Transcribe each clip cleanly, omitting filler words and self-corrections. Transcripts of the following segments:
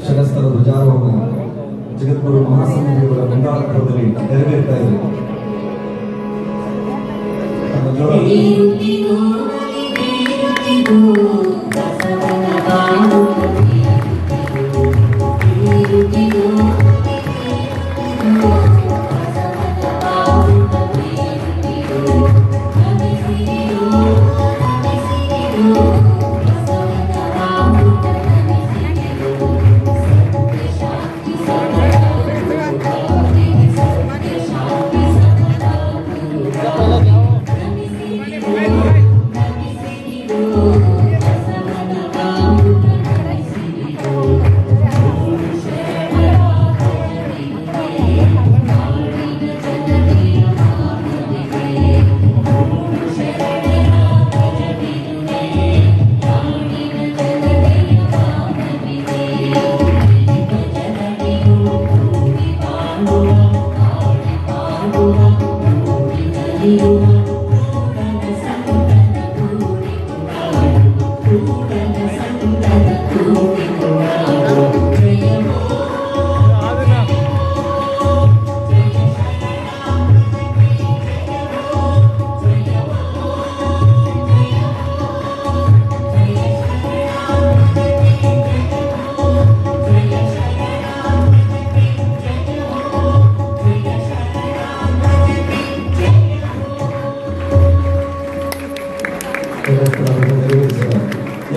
ಶರಸ್ತರ ಧ್ವಜಾರೋಹಣ ಜಗದ್ಗುರು ಮಹಾಸಂಘಿಯವರ ಮುಂದಾಳತ್ವದಲ್ಲಿ ನೆರವೇರ್ತಾ ಇದೆ.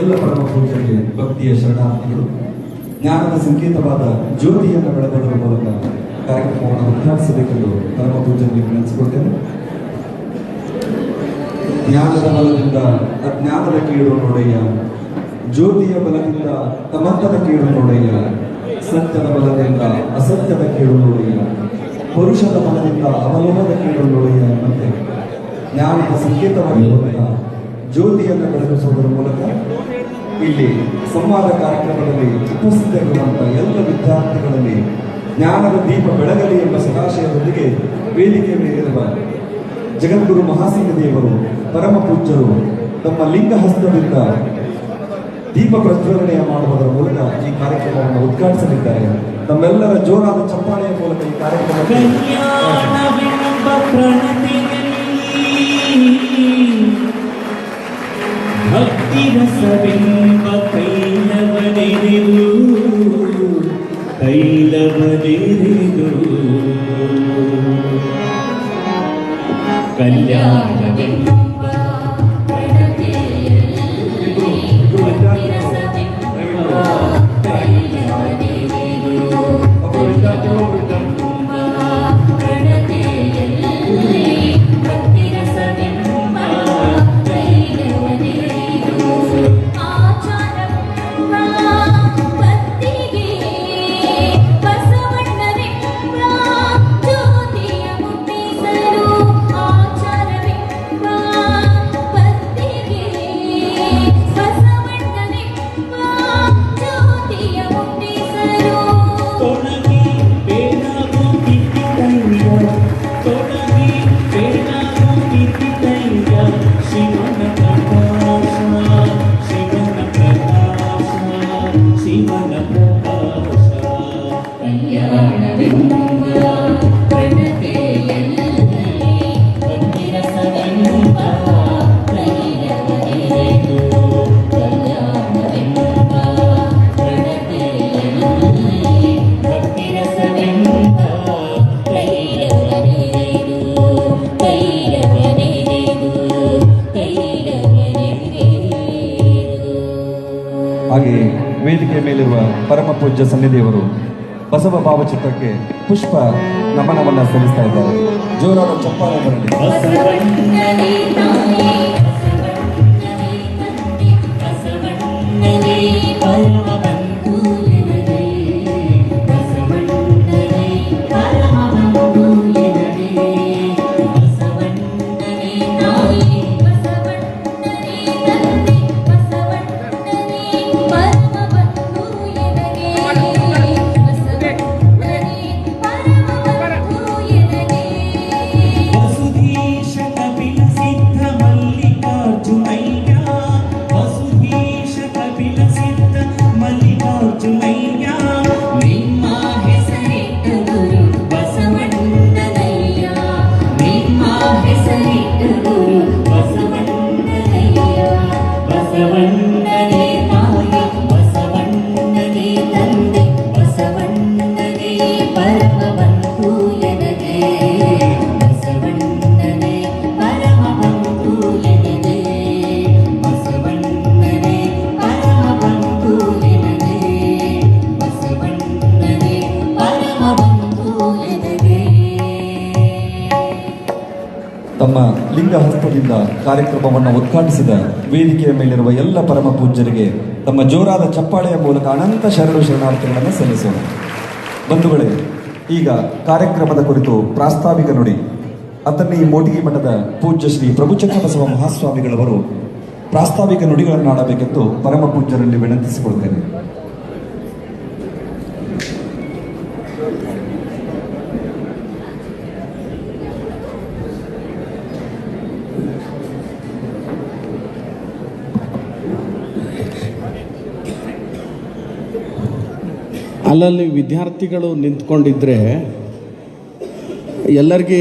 ಎಲ್ಲ ಪರಮ ಪೂಜೆಗೆ ಭಕ್ತಿಯ ಶರಣಾರ್ಥಿಗಳು ಜ್ಞಾನದ ಸಂಕೇತವಾದ ಜ್ಯೋತಿಯನ್ನು ಬೆಳಗೋದ್ರ ಮೂಲಕ ಕಾರ್ಯಕ್ರಮವನ್ನು ಉದ್ಘಾಟಿಸಬೇಕೆಂದು ಪರಮ ಪೂಜೆಗೆ ವಿನಂತಿಸಿಕೊಳ್ತೇನೆ. ಜ್ಞಾನದ ಬಲದಿಂದ ಅಜ್ಞಾನದ ಕೀಳು ನೋಡಯ್ಯ, ಜ್ಯೋತಿಯ ಬಲದಿಂದ ತಮತ್ತದ ಕೀಳು ನೋಡಯ್ಯ, ಸತ್ಯದ ಬಲದಿಂದ ಅಸತ್ಯದ ಕೀಳು ನೋಡಯ್ಯ, ಪುರುಷದ ಬಲದಿಂದ ಅವಲೋಹದ ಕೀಳು ನೋಡಯ್ಯ ಎಂಬಂತೆ ಜ್ಞಾನದ ಸಂಕೇತವಾಗಿರುವಂತಹ ಜ್ಯೋತಿಯನ್ನು ಬೆಳಗಿಸುವುದರ ಮೂಲಕ ಇಲ್ಲಿ ಸಂವಾದ ಕಾರ್ಯಕ್ರಮದಲ್ಲಿ ಉಪಸ್ಥಿತರಿರುವಂತಹ ಎಲ್ಲ ವಿದ್ಯಾರ್ಥಿಗಳಲ್ಲಿ ಜ್ಞಾನದ ದೀಪ ಬೆಳಗಲಿ ಎಂಬ ಸದಾಶಯದೊಂದಿಗೆ ವೇದಿಕೆ ಮೇಲಿರುವ ಜಗದ್ಗುರು ಮಹಾಸಿಂಹದೇವರು ಪರಮ ಪೂಜ್ಯರು ತಮ್ಮ ಲಿಂಗ ಹಸ್ತದಿಂದ ದೀಪ ಪ್ರಜ್ವಲನೆಯ ಮಾಡುವುದರ ಮೂಲಕ ಈ ಕಾರ್ಯಕ್ರಮವನ್ನು ಉದ್ಘಾಟಿಸಲಿದ್ದಾರೆ. ತಮ್ಮೆಲ್ಲರ ಜೋರಾದ ಚಪ್ಪಾಳೆಯ ಮೂಲಕ ಈ ಕಾರ್ಯಕ್ರಮ ಭಕ್ತಿ ರಸವೆಂಬ ತೈಲವನೆರೆದು ಕಲ್ಯಾಣವೆಂಬ ಹಾಗೆ ವೇದಿಕೆಯ ಮೇಲಿರುವ ಪರಮ ಪೂಜ್ಯ ಸನ್ನಿಧಿಯವರು ಬಸವ ಭಾವಚಿತ್ರಕ್ಕೆ ಪುಷ್ಪ ನಮನವನ್ನು ಸಲ್ಲಿಸ್ತಾ ಇದ್ದಾರೆ. ಜೋರಾದ ಚಪ್ಪಾಳೆ ಬರಲಿ. ಲಿಂಗಹಸ್ತದಿಂದ ಕಾರ್ಯಕ್ರಮವನ್ನು ಉದ್ಘಾಟಿಸಿದ ವೇದಿಕೆಯ ಮೇಲಿರುವ ಎಲ್ಲ ಪರಮ ಪೂಜ್ಯರಿಗೆ ತಮ್ಮ ಜೋರಾದ ಚಪ್ಪಾಳೆಯ ಮೂಲಕ ಅನಂತ ಶರಣಾರ್ಥಿಗಳನ್ನು ಸಲ್ಲಿಸೋಣ. ಬಂಧುಗಳೇ, ಈಗ ಕಾರ್ಯಕ್ರಮದ ಕುರಿತು ಪ್ರಾಸ್ತಾವಿಕ ನುಡಿ ಅತನ್ನಿ ಮೋಟಿಗಿ ಮಠದ ಪೂಜ್ಯ ಶ್ರೀ ಪ್ರಭುಚಕ್ರ ಬಸವ ಮಹಾಸ್ವಾಮಿಗಳವರು ಪ್ರಾಸ್ತಾವಿಕ ನುಡಿಗಳನ್ನು ಆಡಬೇಕೆಂದು ಪರಮ ಪೂಜ್ಯರಲ್ಲಿ ವಿನಂತಿಸಿಕೊಳ್ತೇನೆ. ಅಲ್ಲಲ್ಲಿ ವಿದ್ಯಾರ್ಥಿಗಳು ನಿಂತ್ಕೊಂಡಿದ್ದರೆ ಎಲ್ಲರಿಗೆ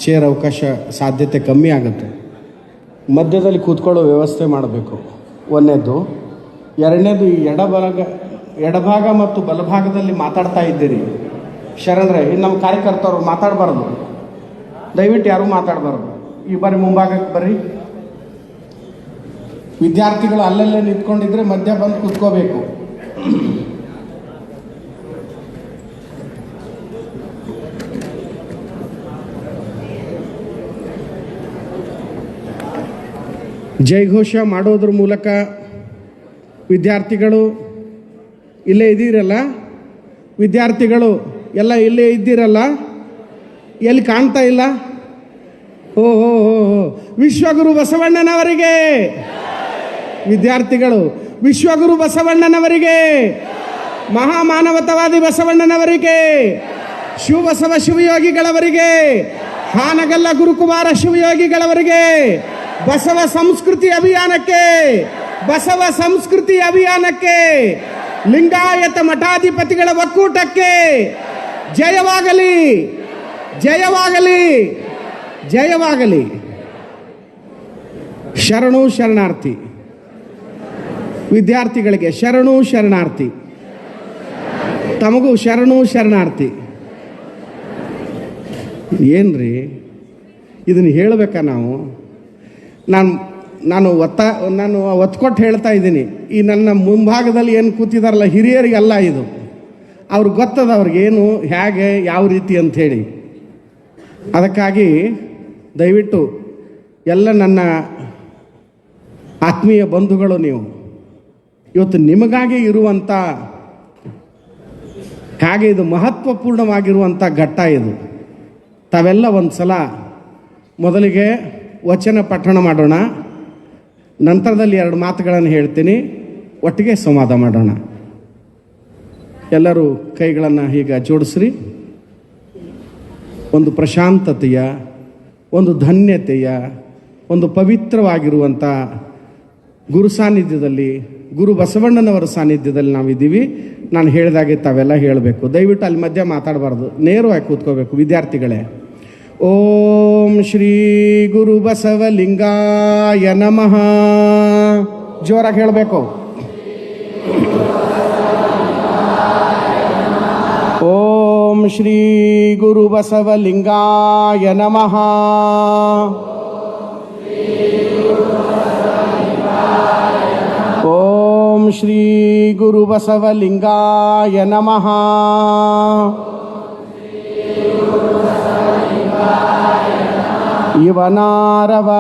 ಚೇರ್ ಅವಕಾಶ ಸಾಧ್ಯತೆ ಕಮ್ಮಿ ಆಗುತ್ತೆ. ಮಧ್ಯದಲ್ಲಿ ಕೂತ್ಕೊಳ್ಳೋ ವ್ಯವಸ್ಥೆ ಮಾಡಬೇಕು, ಒಂದನೇದು. ಎರಡನೇದು, ಈ ಎಡಭಾಗ ಮತ್ತು ಬಲಭಾಗದಲ್ಲಿ ಮಾತಾಡ್ತಾ ಇದ್ದೀರಿ ಶರಣರೇ, ಇನ್ನು ನಮ್ಮ ಕಾರ್ಯಕರ್ತರು ಮಾತಾಡಬಾರ್ದು, ದಯವಿಟ್ಟು ಯಾರೂ ಮಾತಾಡಬಾರ್ದು. ಈ ಬಾರಿ ಮುಂಭಾಗಕ್ಕೆ ಬರ್ರಿ. ವಿದ್ಯಾರ್ಥಿಗಳು ಅಲ್ಲಲ್ಲೇ ನಿಂತ್ಕೊಂಡಿದ್ರೆ ಮಧ್ಯ ಬಂದು ಕೂತ್ಕೋಬೇಕು. ಜಯಘೋಷ ಮಾಡೋದ್ರ ಮೂಲಕ ವಿದ್ಯಾರ್ಥಿಗಳು ಇಲ್ಲೇ ಇದ್ದೀರಲ್ಲ, ವಿದ್ಯಾರ್ಥಿಗಳು ಎಲ್ಲ ಇಲ್ಲೇ ಇದ್ದೀರಲ್ಲ, ಎಲ್ಲಿ ಕಾಣ್ತಾ ಇಲ್ಲ? ಓ ಹೋ ಹೋ ಹೋ, ವಿಶ್ವಗುರು ಬಸವಣ್ಣನವರಿಗೆ ವಿದ್ಯಾರ್ಥಿಗಳು, ವಿಶ್ವಗುರು ಬಸವಣ್ಣನವರಿಗೆ, ಮಹಾಮಾನವತಾವಾದಿ ಬಸವಣ್ಣನವರಿಗೆ, ಶಿವಬಸವ ಶಿವಯೋಗಿಗಳವರಿಗೆ, ಹಾನಗಲ್ಲ ಗುರುಕುಮಾರ ಶಿವಯೋಗಿಗಳವರಿಗೆ, ಬಸವ ಸಂಸ್ಕೃತಿ ಅಭಿಯಾನಕ್ಕೆ, ಬಸವ ಸಂಸ್ಕೃತಿ ಅಭಿಯಾನಕ್ಕೆ, ಲಿಂಗಾಯತ ಮಠಾಧಿಪತಿಗಳ ಒಕ್ಕೂಟಕ್ಕೆ ಜಯವಾಗಲಿ, ಜಯವಾಗಲಿ, ಜಯವಾಗಲಿ. ಶರಣು ಶರಣಾರ್ಥಿ. ವಿದ್ಯಾರ್ಥಿಗಳಿಗೆ ಶರಣು ಶರಣಾರ್ಥಿ, ತಮಗೂ ಶರಣು ಶರಣಾರ್ಥಿ. ಏನ್ರಿ ಇದನ್ನು ಹೇಳಬೇಕಾ ನಾವು? ನಾನು ಒತ್ಕೊಟ್ಟು ಹೇಳ್ತಾ ಇದ್ದೀನಿ. ಈ ನನ್ನ ಮುಂಭಾಗದಲ್ಲಿ ಏನು ಕೂತಿದಾರಲ್ಲ ಹಿರಿಯರಿಗೆಲ್ಲ ಇದು ಅವ್ರಿಗೆ ಗೊತ್ತದ, ಅವ್ರಿಗೇನು ಹೇಗೆ ಯಾವ ರೀತಿ ಅಂಥೇಳಿ. ಅದಕ್ಕಾಗಿ ದಯವಿಟ್ಟು ಎಲ್ಲ ನನ್ನ ಆತ್ಮೀಯ ಬಂಧುಗಳು, ನೀವು ಇವತ್ತು ನಿಮಗಾಗಿ ಇರುವಂಥ, ಹಾಗೆ ಇದು ಮಹತ್ವಪೂರ್ಣವಾಗಿರುವಂಥ ಘಟ್ಟ ಇದು. ತಾವೆಲ್ಲ ಒಂದು ಸಲ ಮೊದಲಿಗೆ ವಚನ ಪಠಣ ಮಾಡೋಣ, ನಂತರದಲ್ಲಿ 2 ಮಾತುಗಳನ್ನು ಹೇಳ್ತೀನಿ, ಒಟ್ಟಿಗೆ ಸಂವಾದ ಮಾಡೋಣ. ಎಲ್ಲರೂ ಕೈಗಳನ್ನು ಹೀಗೆ ಜೋಡಿಸ್ರಿ. ಒಂದು ಪ್ರಶಾಂತತೆಯ, ಒಂದು ಧನ್ಯತೆಯ, ಒಂದು ಪವಿತ್ರವಾಗಿರುವಂಥ ಗುರು ಸಾನ್ನಿಧ್ಯದಲ್ಲಿ, ಗುರು ಬಸವಣ್ಣನವರ ಸಾನ್ನಿಧ್ಯದಲ್ಲಿ ನಾವಿದ್ದೀವಿ. ನಾನು ಹೇಳಿದಾಗೆ ತಾವೆಲ್ಲ ಹೇಳಬೇಕು. ದಯವಿಟ್ಟು ಅಲ್ಲಿ ಮಧ್ಯೆ ಮಾತಾಡಬಾರ್ದು, ನೇರವಾಗಿ ಕೂತ್ಕೋಬೇಕು. ವಿದ್ಯಾರ್ಥಿಗಳೇ, ಓಂ ಶ್ರೀ ಗುರು ಬಸವಲಿಂಗಾಯ ನಮಃ. ಜೋರಾಗಿ ಹೇಳಬೇಕು. ಓಂ ಶ್ರೀ ಗುರು ಬಸವಲಿಂಗಾಯ ನಮಃ. ಓಂ ಶ್ರೀ ಗುರು ಬಸವಲಿಂಗಾಯ ನಮಃ. ಇವನಾರವ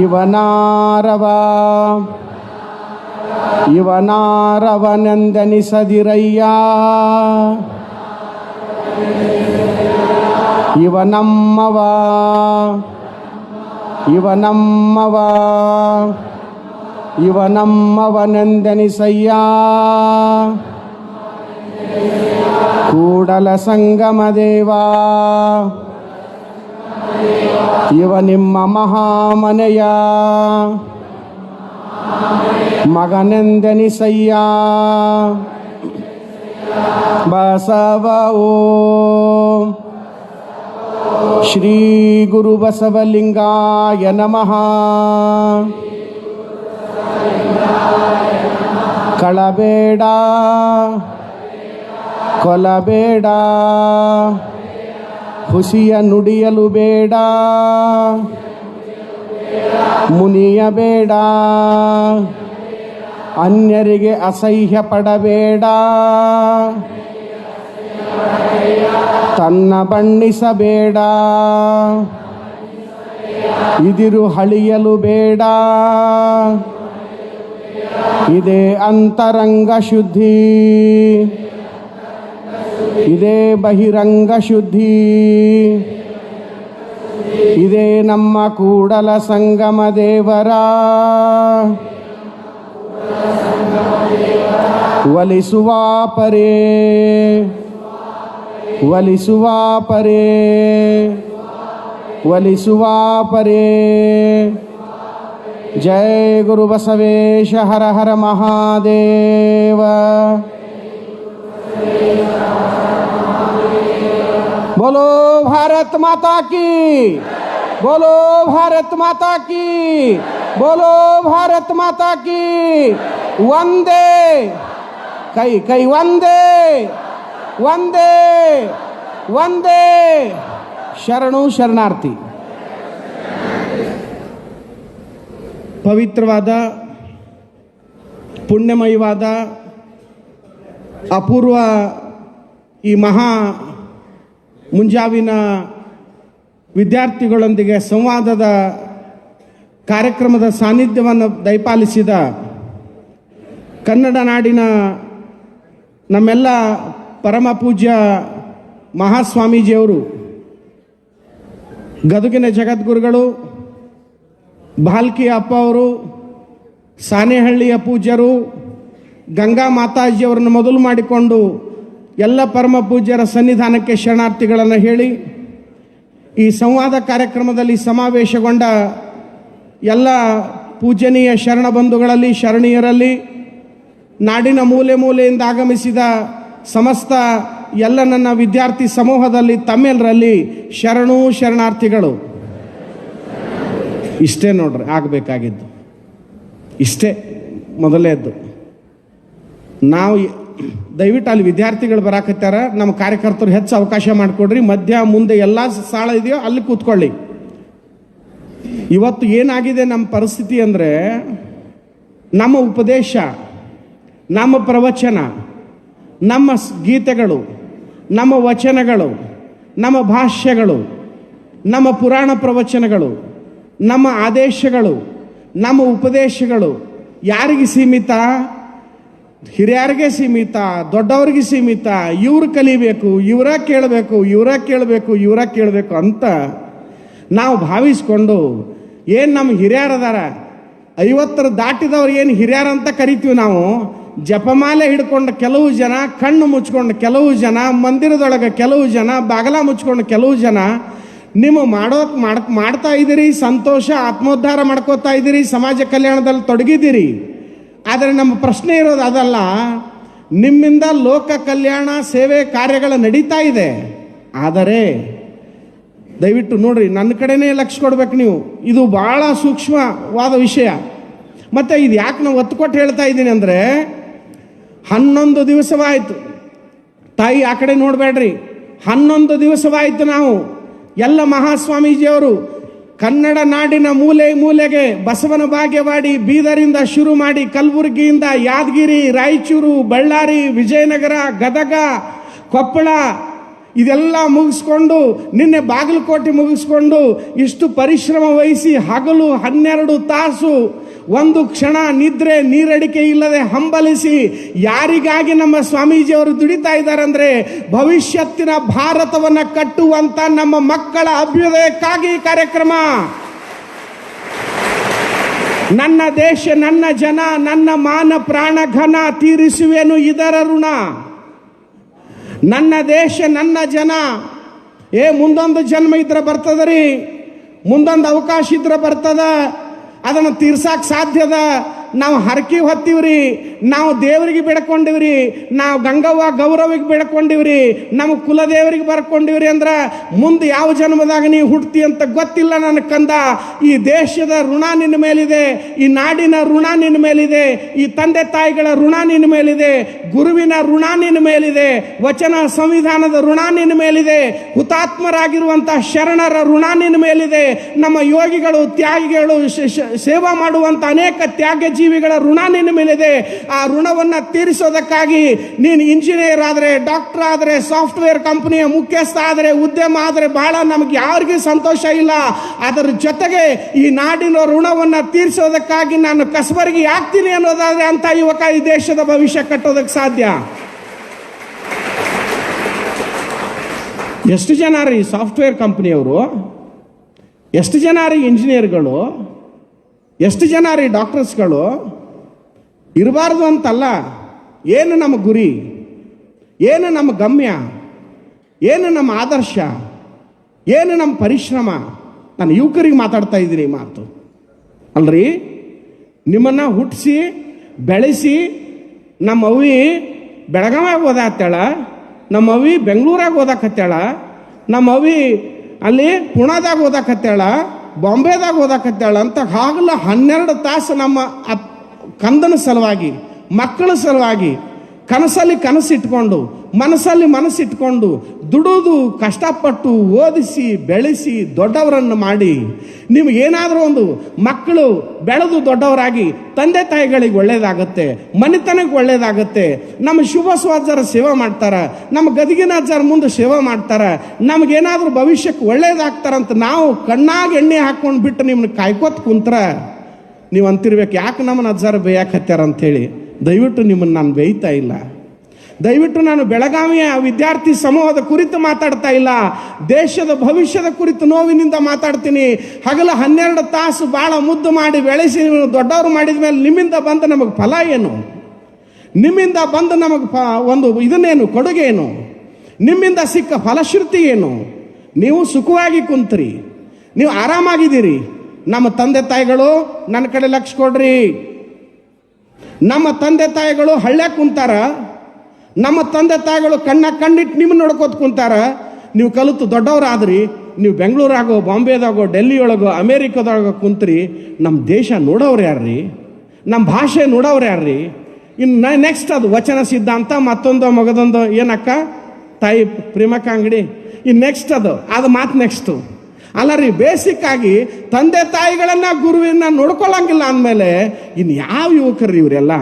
ಇವನಾರವ ಇವನಾರವನೆಂದೆನಿಸದಿರಯ್ಯ, ಇವನಮ್ಮವ ಇವನಮ್ಮವ ಇವನಮ್ಮವನೆಂದೆನಿಸಯ್ಯ. ಕೂಡಲ ಸಂಗಮ ದೇವ, ಇವ ನಿಮ್ಮ ಮಹಾಮನೆಯ ಮಗನೆಂದೆನಿಸಯ್ಯ. ಬಸವ ಓಂ ಶ್ರೀ ಗುರು ಬಸವಲಿಂಗಾಯ ನಮಃ. ಕಳಬೇಡ, ಕೊಲಬೇಡ, ಹುಸಿಯ ನುಡಿಯಲು ಬೇಡ, ಮುನಿಯಬೇಡ, ಅನ್ಯರಿಗೆ ಅಸಹ್ಯ ಪಡಬೇಡ, ತನ್ನ ಬಣ್ಣಿಸಬೇಡ, ಇದಿರು ಹಳಿಯಲು ಬೇಡ, ಇದೇ ಅಂತರಂಗ ಶುದ್ಧಿ, ಇದೇ ಬಹಿರಂಗ ಶುದ್ಧಿ, ಇದೇ ನಮ್ಮ ಕೂಡಲ ಸಂಗಮ ದೇವರ ಒಲಿಸುವ ಪರೇ, ಒಲಿಸುವ ಪರೇ, ಒಲಿಸುವ ಪರೇ. ಜಯ ಗುರು ಬಸವೇಶ ಹರ ಹರ ಮಹಾದೇವ. बोलो भारत माता की, बोलो भारत माता की, बोलो भारत माता की. वंदे कई कई वंदे वंदे वंदे. ಶರಣು ಶರಣಾರ್ಥಿ. ಪವಿತ್ರವಾದ ಪುಣ್ಯಮಯವಾದ ಅಪೂರ್ವ ಈ ಮಹಾ ಮುಂಜಾವಿನ ವಿದ್ಯಾರ್ಥಿಗಳೊಂದಿಗೆ ಸಂವಾದದ ಕಾರ್ಯಕ್ರಮದ ಸಾನ್ನಿಧ್ಯವನ್ನು ದಯಪಾಲಿಸಿದ ಕನ್ನಡ ನಾಡಿನ ನಮ್ಮೆಲ್ಲ ಪರಮ ಪೂಜ್ಯ ಮಹಾಸ್ವಾಮೀಜಿಯವರು, ಗದುಗಿನ ಜಗದ್ಗುರುಗಳು, ಭಾಲ್ಕಿ ಅಪ್ಪ ಅವರು, ಸಾಣೆಹಳ್ಳಿಯ ಪೂಜ್ಯರು, ಗಂಗಾ ಮಾತಾಜಿಯವರನ್ನು ಮೊದಲು ಮಾಡಿಕೊಂಡು ಎಲ್ಲ ಪರಮ ಪೂಜ್ಯರ ಸನ್ನಿಧಾನಕ್ಕೆ ಶರಣಾರ್ಥಿಗಳನ್ನು ಹೇಳಿ, ಈ ಸಂವಾದ ಕಾರ್ಯಕ್ರಮದಲ್ಲಿ ಸಮಾವೇಶಗೊಂಡ ಎಲ್ಲ ಪೂಜನೀಯ ಶರಣ ಬಂಧುಗಳಲ್ಲಿ, ಶರಣೀಯರಲ್ಲಿ, ನಾಡಿನ ಮೂಲೆ ಮೂಲೆಯಿಂದ ಆಗಮಿಸಿದ ಸಮಸ್ತ ಎಲ್ಲ ನನ್ನ ವಿದ್ಯಾರ್ಥಿ ಸಮೂಹದಲ್ಲಿ ತಮ್ಮೆಲ್ಲರಲ್ಲಿ ಶರಣು ಶರಣಾರ್ಥಿಗಳು. ಇಷ್ಟೇ ನೋಡ್ರಿ ಆಗಬೇಕಾಗಿದ್ದು, ಇಷ್ಟೇ ಮೊದಲೇದ್ದು. ನಾವು ದಯವಿಟ್ಟು ಅಲ್ಲಿ ವಿದ್ಯಾರ್ಥಿಗಳು ಬರಾಕತ್ತಾರ, ನಮ್ಮ ಕಾರ್ಯಕರ್ತರು ಹೆಚ್ಚು ಅವಕಾಶ ಮಾಡಿಕೊಡ್ರಿ. ಮಧ್ಯ ಮುಂದೆ ಎಲ್ಲ ಸಾಳ ಇದೆಯೋ ಅಲ್ಲಿ ಕೂತ್ಕೊಳ್ಳಿ. ಇವತ್ತು ಏನಾಗಿದೆ ನಮ್ಮ ಪರಿಸ್ಥಿತಿ ಅಂದರೆ, ನಮ್ಮ ಉಪದೇಶ, ನಮ್ಮ ಪ್ರವಚನ, ನಮ್ಮ ಗೀತೆಗಳು, ನಮ್ಮ ವಚನಗಳು, ನಮ್ಮ ಭಾಷ್ಯಗಳು, ನಮ್ಮ ಪುರಾಣ ಪ್ರವಚನಗಳು, ನಮ್ಮ ಆದೇಶಗಳು, ನಮ್ಮ ಉಪದೇಶಗಳು ಯಾರಿಗೆ ಸೀಮಿತ? ಹಿರಿಯರಿಗೆ ಸೀಮಿತ, ದೊಡ್ಡವ್ರಿಗೆ ಸೀಮಿತ. ಇವ್ರು ಕಲಿಬೇಕು, ಇವರ ಕೇಳಬೇಕು, ಇವರ ಕೇಳಬೇಕು, ಇವರ ಕೇಳಬೇಕು ಅಂತ ನಾವು ಭಾವಿಸ್ಕೊಂಡು, ಏನು ನಮ್ಮ ಹಿರಿಯರದಾರ 50 ದಾಟಿದವ್ರು ಏನು ಹಿರಿಯರಂತ ಕರಿತೀವಿ ನಾವು. ಜಪಮಾಲೆ ಹಿಡ್ಕೊಂಡು ಕೆಲವು ಜನ, ಕಣ್ಣು ಮುಚ್ಕೊಂಡು ಕೆಲವು ಜನ, ಮಂದಿರದೊಳಗೆ ಕೆಲವು ಜನ, ಬಾಗಲ ಮುಚ್ಕೊಂಡು ಕೆಲವು ಜನ, ನಿಮ್ಮ ಮಾಡ್ತಾ ಇದ್ದೀರಿ, ಸಂತೋಷ, ಆತ್ಮೋದ್ಧಾರ ಮಾಡ್ಕೋತಾ ಇದ್ದೀರಿ, ಸಮಾಜ ಕಲ್ಯಾಣದಲ್ಲಿ ತೊಡಗಿದ್ದೀರಿ. ಆದರೆ ನಮ್ಮ ಪ್ರಶ್ನೆ ಇರೋದು ಅದಲ್ಲ, ನಿಮ್ಮಿಂದ ಲೋಕ ಕಲ್ಯಾಣ ಸೇವೆ ಕಾರ್ಯಗಳು ನಡೀತಾ ಇದೆ. ಆದರೆ ದಯವಿಟ್ಟು ನೋಡ್ರಿ, ನನ್ನ ಕಡೆನೇ ಲಕ್ಷ್ಯ ಕೊಡ್ಬೇಕು ನೀವು. ಇದು ಭಾಳ ಸೂಕ್ಷ್ಮವಾದ ವಿಷಯ. ಮತ್ತು ಇದು ಯಾಕೆ ನಾವು ಒತ್ತು ಕೊಟ್ಟು ಹೇಳ್ತಾ ಇದ್ದೀನಿ ಅಂದರೆ, 11 ದಿವಸವಾಯಿತು. ತಾಯಿ ಆ ಕಡೆ ನೋಡಬೇಡ್ರಿ, 11 ದಿವಸವಾಯಿತು ನಾವು ಎಲ್ಲ ಮಹಾಸ್ವಾಮೀಜಿಯವರು ಕನ್ನಡ ನಾಡಿನ ಮೂಲೆ ಮೂಲೆಗೆ, ಬಸವನ ಬಾಗೇವಾಡಿ, ಬೀದರಿಂದ ಶುರು ಮಾಡಿ ಕಲಬುರಗಿಯಿಂದ ಯಾದಗಿರಿ, ರಾಯಚೂರು, ಬಳ್ಳಾರಿ, ವಿಜಯನಗರ, ಗದಗ, ಕೊಪ್ಪಳ ಇದೆಲ್ಲ ಮುಗಿಸ್ಕೊಂಡು, ನಿನ್ನೆ ಬಾಗಲಕೋಟೆ ಮುಗಿಸ್ಕೊಂಡು, ಇಷ್ಟು ಪರಿಶ್ರಮ ವಹಿಸಿ ಹಗಲು 12 ತಾಸು ಒಂದು ಕ್ಷಣ ನಿದ್ರೆ ನೀರಡಿಕೆ ಇಲ್ಲದೆ ಹಂಬಲಿಸಿ ಯಾರಿಗಾಗಿ ನಮ್ಮ ಸ್ವಾಮೀಜಿಯವರು ದುಡಿತಾ ಇದ್ದಾರೆ ಅಂದರೆ, ಭವಿಷ್ಯತ್ತಿನ ಭಾರತವನ್ನು ಕಟ್ಟುವಂತ ನಮ್ಮ ಮಕ್ಕಳ ಅಭ್ಯುದಯಕ್ಕಾಗಿ ಕಾರ್ಯಕ್ರಮ. ನನ್ನ ದೇಶ, ನನ್ನ ಜನ, ನನ್ನ ಮಾನ ಪ್ರಾಣ ಘನ ತೀರಿಸುವೆನು ಇದರ ಋಣ. ನನ್ನ ದೇಶ, ನನ್ನ ಜನ. ಮುಂದೊಂದು ಜನ್ಮ ಇದ್ರೆ ಬರ್ತದ ರೀ, ಮುಂದೊಂದು ಅವಕಾಶ ಇದ್ರೆ ಬರ್ತದ, ಅದನ್ನು ತೀರ್ಸಕ್ಕೆ ಸಾಧ್ಯದ. ನಾವು ಹರಕೆ ಹೊತ್ತೀವ್ರಿ, ನಾವು ದೇವರಿಗೆ ಬೇಡ್ಕೊಂಡಿವ್ರಿ, ನಾವು ಗಂಗವ್ವ ಗೌರವಿಗೆ ಬೇಡ್ಕೊಂಡಿವ್ರಿ, ನಮ್ಮ ಕುಲದೇವರಿಗೆ ಬರ್ಕೊಂಡಿವ್ರಿ ಅಂದ್ರೆ ಮುಂದೆ ಯಾವ ಜನ್ಮದಾಗ ನೀವು ಹುಟ್ಟಿ ಅಂತ ಗೊತ್ತಿಲ್ಲ ನನ್ನ ಕಂದ. ಈ ದೇಶದ ಋಣ ನಿನ್ನ ಮೇಲಿದೆ, ಈ ನಾಡಿನ ಋಣ ನಿನ್ನ ಮೇಲಿದೆ, ಈ ತಂದೆ ತಾಯಿಗಳ ಋಣ ನಿನ್ನ ಮೇಲಿದೆ, ಗುರುವಿನ ಋಣ ನಿನ್ನ ಮೇಲಿದೆ, ವಚನ ಸಂವಿಧಾನದ ಋಣ ನಿನ್ನ ಮೇಲಿದೆ, ಹುತಾತ್ಮರಾಗಿರುವಂಥ ಶರಣರ ಋಣ ನಿನ್ನ ಮೇಲಿದೆ, ನಮ್ಮ ಯೋಗಿಗಳು ತ್ಯಾಗಿಗಳು ಸೇವಾ ಮಾಡುವಂಥ ಅನೇಕ ತ್ಯಾಗ ಜೀವಿಗಳ ಋಣ ನಿನ್ನ ಮೇಲಿದೆ. ಆ ಋಣವನ್ನು ತೀರಿಸೋದಕ್ಕಾಗಿ ನೀನು ಇಂಜಿನಿಯರ್ ಆದರೆ, ಡಾಕ್ಟರ್ ಆದರೆ, ಸಾಫ್ಟ್ವೇರ್ ಕಂಪನಿಯ ಮುಖ್ಯಸ್ಥ ಆದರೆ, ಉದ್ಯಮ ಆದರೆ ಬಹಳ ನಮಗೆ ಯಾರಿಗೂ ಸಂತೋಷ ಇಲ್ಲ. ಅದರ ಜೊತೆಗೆ ಈ ನಾಡಿನ ಋಣವನ್ನು ತೀರಿಸೋದಕ್ಕಾಗಿ ನಾನು ಕಸಬರಿಗೆ ಆಗ್ತೀನಿ ಅನ್ನೋದಾದ್ರೆ ಅಂತ ಯುವಕ ಈ ದೇಶದ ಭವಿಷ್ಯ ಕಟ್ಟೋದಕ್ಕೆ ಸಾಧ್ಯ. ಎಷ್ಟು ಜನ ರೀ ಸಾಫ್ಟ್ವೇರ್ ಕಂಪನಿಯವರು, ಎಷ್ಟು ಜನ ರೀ ಇಂಜಿನಿಯರ್ಗಳು, ಎಷ್ಟು ಜನ ರೀ ಡಾಕ್ಟರ್ಸ್ಗಳು? ಇರಬಾರ್ದು ಅಂತಲ್ಲ. ಏನು ನಮ್ಮ ಗುರಿ, ಏನು ನಮ್ಮ ಗಮ್ಯ, ಏನು ನಮ್ಮ ಆದರ್ಶ, ಏನು ನಮ್ಮ ಪರಿಶ್ರಮ? ನಾನು ಯುವಕರಿಗೆ ಮಾತಾಡ್ತಾ ಇದ್ದೀನಿ ಈ ಮಾತು ಅಲ್ರಿ. ನಿಮ್ಮನ್ನು ಹುಟ್ಟಿಸಿ ಬೆಳೆಸಿ ನಮ್ಮ ಅವಿ ಬೆಳಗಾವಿಯಾಗ ಓದಾಕತ್ತಾಳ, ನಮ್ಮ ಅವಿ ಬೆಂಗಳೂರಾಗ ಓದಾಕತ್ತಾಳ, ನಮ್ಮ ಅವಿ ಅಲ್ಲಿ ಪುಣಾದಾಗ ಓದಾಕತ್ತಾಳ, ಬಾಂಬೆದಾಗ ಓದಾಕತ್ತಾಳ ಅಂತ ಆಗಲ್ಲ 12 ತಾಸು ನಮ್ಮ ಕಂದನ ಸಲುವಾಗಿ, ಮಕ್ಕಳ ಸಲುವಾಗಿ ಕನಸಲ್ಲಿ ಕನಸಿಟ್ಕೊಂಡು, ಮನಸ್ಸಲ್ಲಿ ಮನಸ್ಸಿಟ್ಕೊಂಡು ದುಡಿದು ಕಷ್ಟಪಟ್ಟು ಓದಿಸಿ ಬೆಳೆಸಿ ದೊಡ್ಡವರನ್ನು ಮಾಡಿ, ನಿಮಗೇನಾದರೂ ಒಂದು ಮಕ್ಕಳು ಬೆಳೆದು ದೊಡ್ಡವರಾಗಿ ತಂದೆ ತಾಯಿಗಳಿಗೆ ಒಳ್ಳೇದಾಗತ್ತೆ, ಮನೆತನಕ್ಕೆ ಒಳ್ಳೇದಾಗತ್ತೆ, ನಮ್ಮ ಶುಭ ಸ್ವಾಜರ ಸೇವೆ ಮಾಡ್ತಾರೆ, ನಮ್ಮ ಗದಗಿನ ಅಜ್ಜಾರ ಮುಂದೆ ಸೇವೆ ಮಾಡ್ತಾರೆ, ನಮಗೇನಾದರೂ ಭವಿಷ್ಯಕ್ಕೆ ಒಳ್ಳೇದಾಗ್ತಾರಂತ ನಾವು ಕಣ್ಣಾಗ ಎಣ್ಣೆ ಹಾಕ್ಕೊಂಡು ಬಿಟ್ಟು ನಿಮ್ಮನ್ನ ಕಾಯ್ಕೋತ ಕುಂತ್ರ ನೀವು ಅಂತಿರ್ಬೇಕು, ಯಾಕೆ ನಮ್ಮನ್ನ ಅಜ್ಜಾರ ಬೇಯಕ್ಕೆ ಹತ್ಯಾರ ಅಂಥೇಳಿ. ದಯವಿಟ್ಟು ನಿಮ್ಮನ್ನು ನಾನು ಬೇಯ್ತಾ ಇಲ್ಲ. ದಯವಿಟ್ಟು ನಾನು ಬೆಳಗಾವಿಯ ವಿದ್ಯಾರ್ಥಿ ಸಮೂಹದ ಕುರಿತು ಮಾತಾಡ್ತಾ ಇಲ್ಲ, ದೇಶದ ಭವಿಷ್ಯದ ಕುರಿತು ನೋವಿನಿಂದ ಮಾತಾಡ್ತೀನಿ. ಹಗಲ 12 ತಾಸು ಭಾಳ ಮುದ್ದು ಮಾಡಿ ಬೆಳೆಸಿ ದೊಡ್ಡವರು ಮಾಡಿದ ಮೇಲೆ ನಿಮ್ಮಿಂದ ಬಂದ ನಮಗೆ ಫಲ ಏನು? ನಿಮ್ಮಿಂದ ಬಂದ ನಮಗೆ ಒಂದು ಇದನ್ನೇನು ಕೊಡುಗೆ ಏನು? ನಿಮ್ಮಿಂದ ಸಿಕ್ಕ ಫಲಶ್ರುತಿ ಏನು? ನೀವು ಸುಖವಾಗಿ ಕುಂತ್ರಿ, ನೀವು ಆರಾಮಾಗಿದ್ದೀರಿ. ನಮ್ಮ ತಂದೆ ತಾಯಿಗಳು ನನ್ನ ಕಡೆ ಲಕ್ಷ ಕೊಡ್ರಿ. ನಮ್ಮ ತಂದೆ ತಾಯಿಗಳು ಹಳ್ಳ್ಯಾಗ ಕುಂತಾರ, ನಮ್ಮ ತಂದೆ ತಾಯಿಗಳು ಕಣ್ಣಿಟ್ಟು ನಿಮ್ಮನ್ನು ನೋಡ್ಕೋತ ಕುಂತಾರ. ನೀವು ಕಲಿತು ದೊಡ್ಡವರಾದ್ರಿ, ನೀವು ಬೆಂಗಳೂರಾಗೋ, ಬಾಂಬೆದಾಗೋ, ಡೆಲ್ಲಿಯೊಳಗೋ, ಅಮೇರಿಕಾದಾಗೋ ಕುಂತ್ರಿ. ನಮ್ಮ ದೇಶ ನೋಡೋರು ಯಾರ್ರಿ? ನಮ್ಮ ಭಾಷೆ ನೋಡೋರು ಯಾರ್ರಿ? ಇನ್ನು ನೆಕ್ಸ್ಟ್ ಅದು ವಚನ ಸಿದ್ಧಾಂತ, ಮತ್ತೊಂದು ಮಗದೊಂದು ಏನಕ್ಕ ತಾಯಿ ಪ್ರೇಮಕ್ಕ ಅಂಗಡಿ, ಇನ್ನು ನೆಕ್ಸ್ಟ್ ಅದು ಮಾತು ನೆಕ್ಸ್ಟು ಅಲ್ಲ ರೀ. ಬೇಸಿಕ್ ಆಗಿ ತಂದೆ ತಾಯಿಗಳನ್ನ ಗುರುವಿನ ನೋಡ್ಕೊಳ್ಳಂಗಿಲ್ಲ ಅಂದಮೇಲೆ ಇನ್ನು ಯಾವ ಯುವಕರು ಇವರೆಲ್ಲ?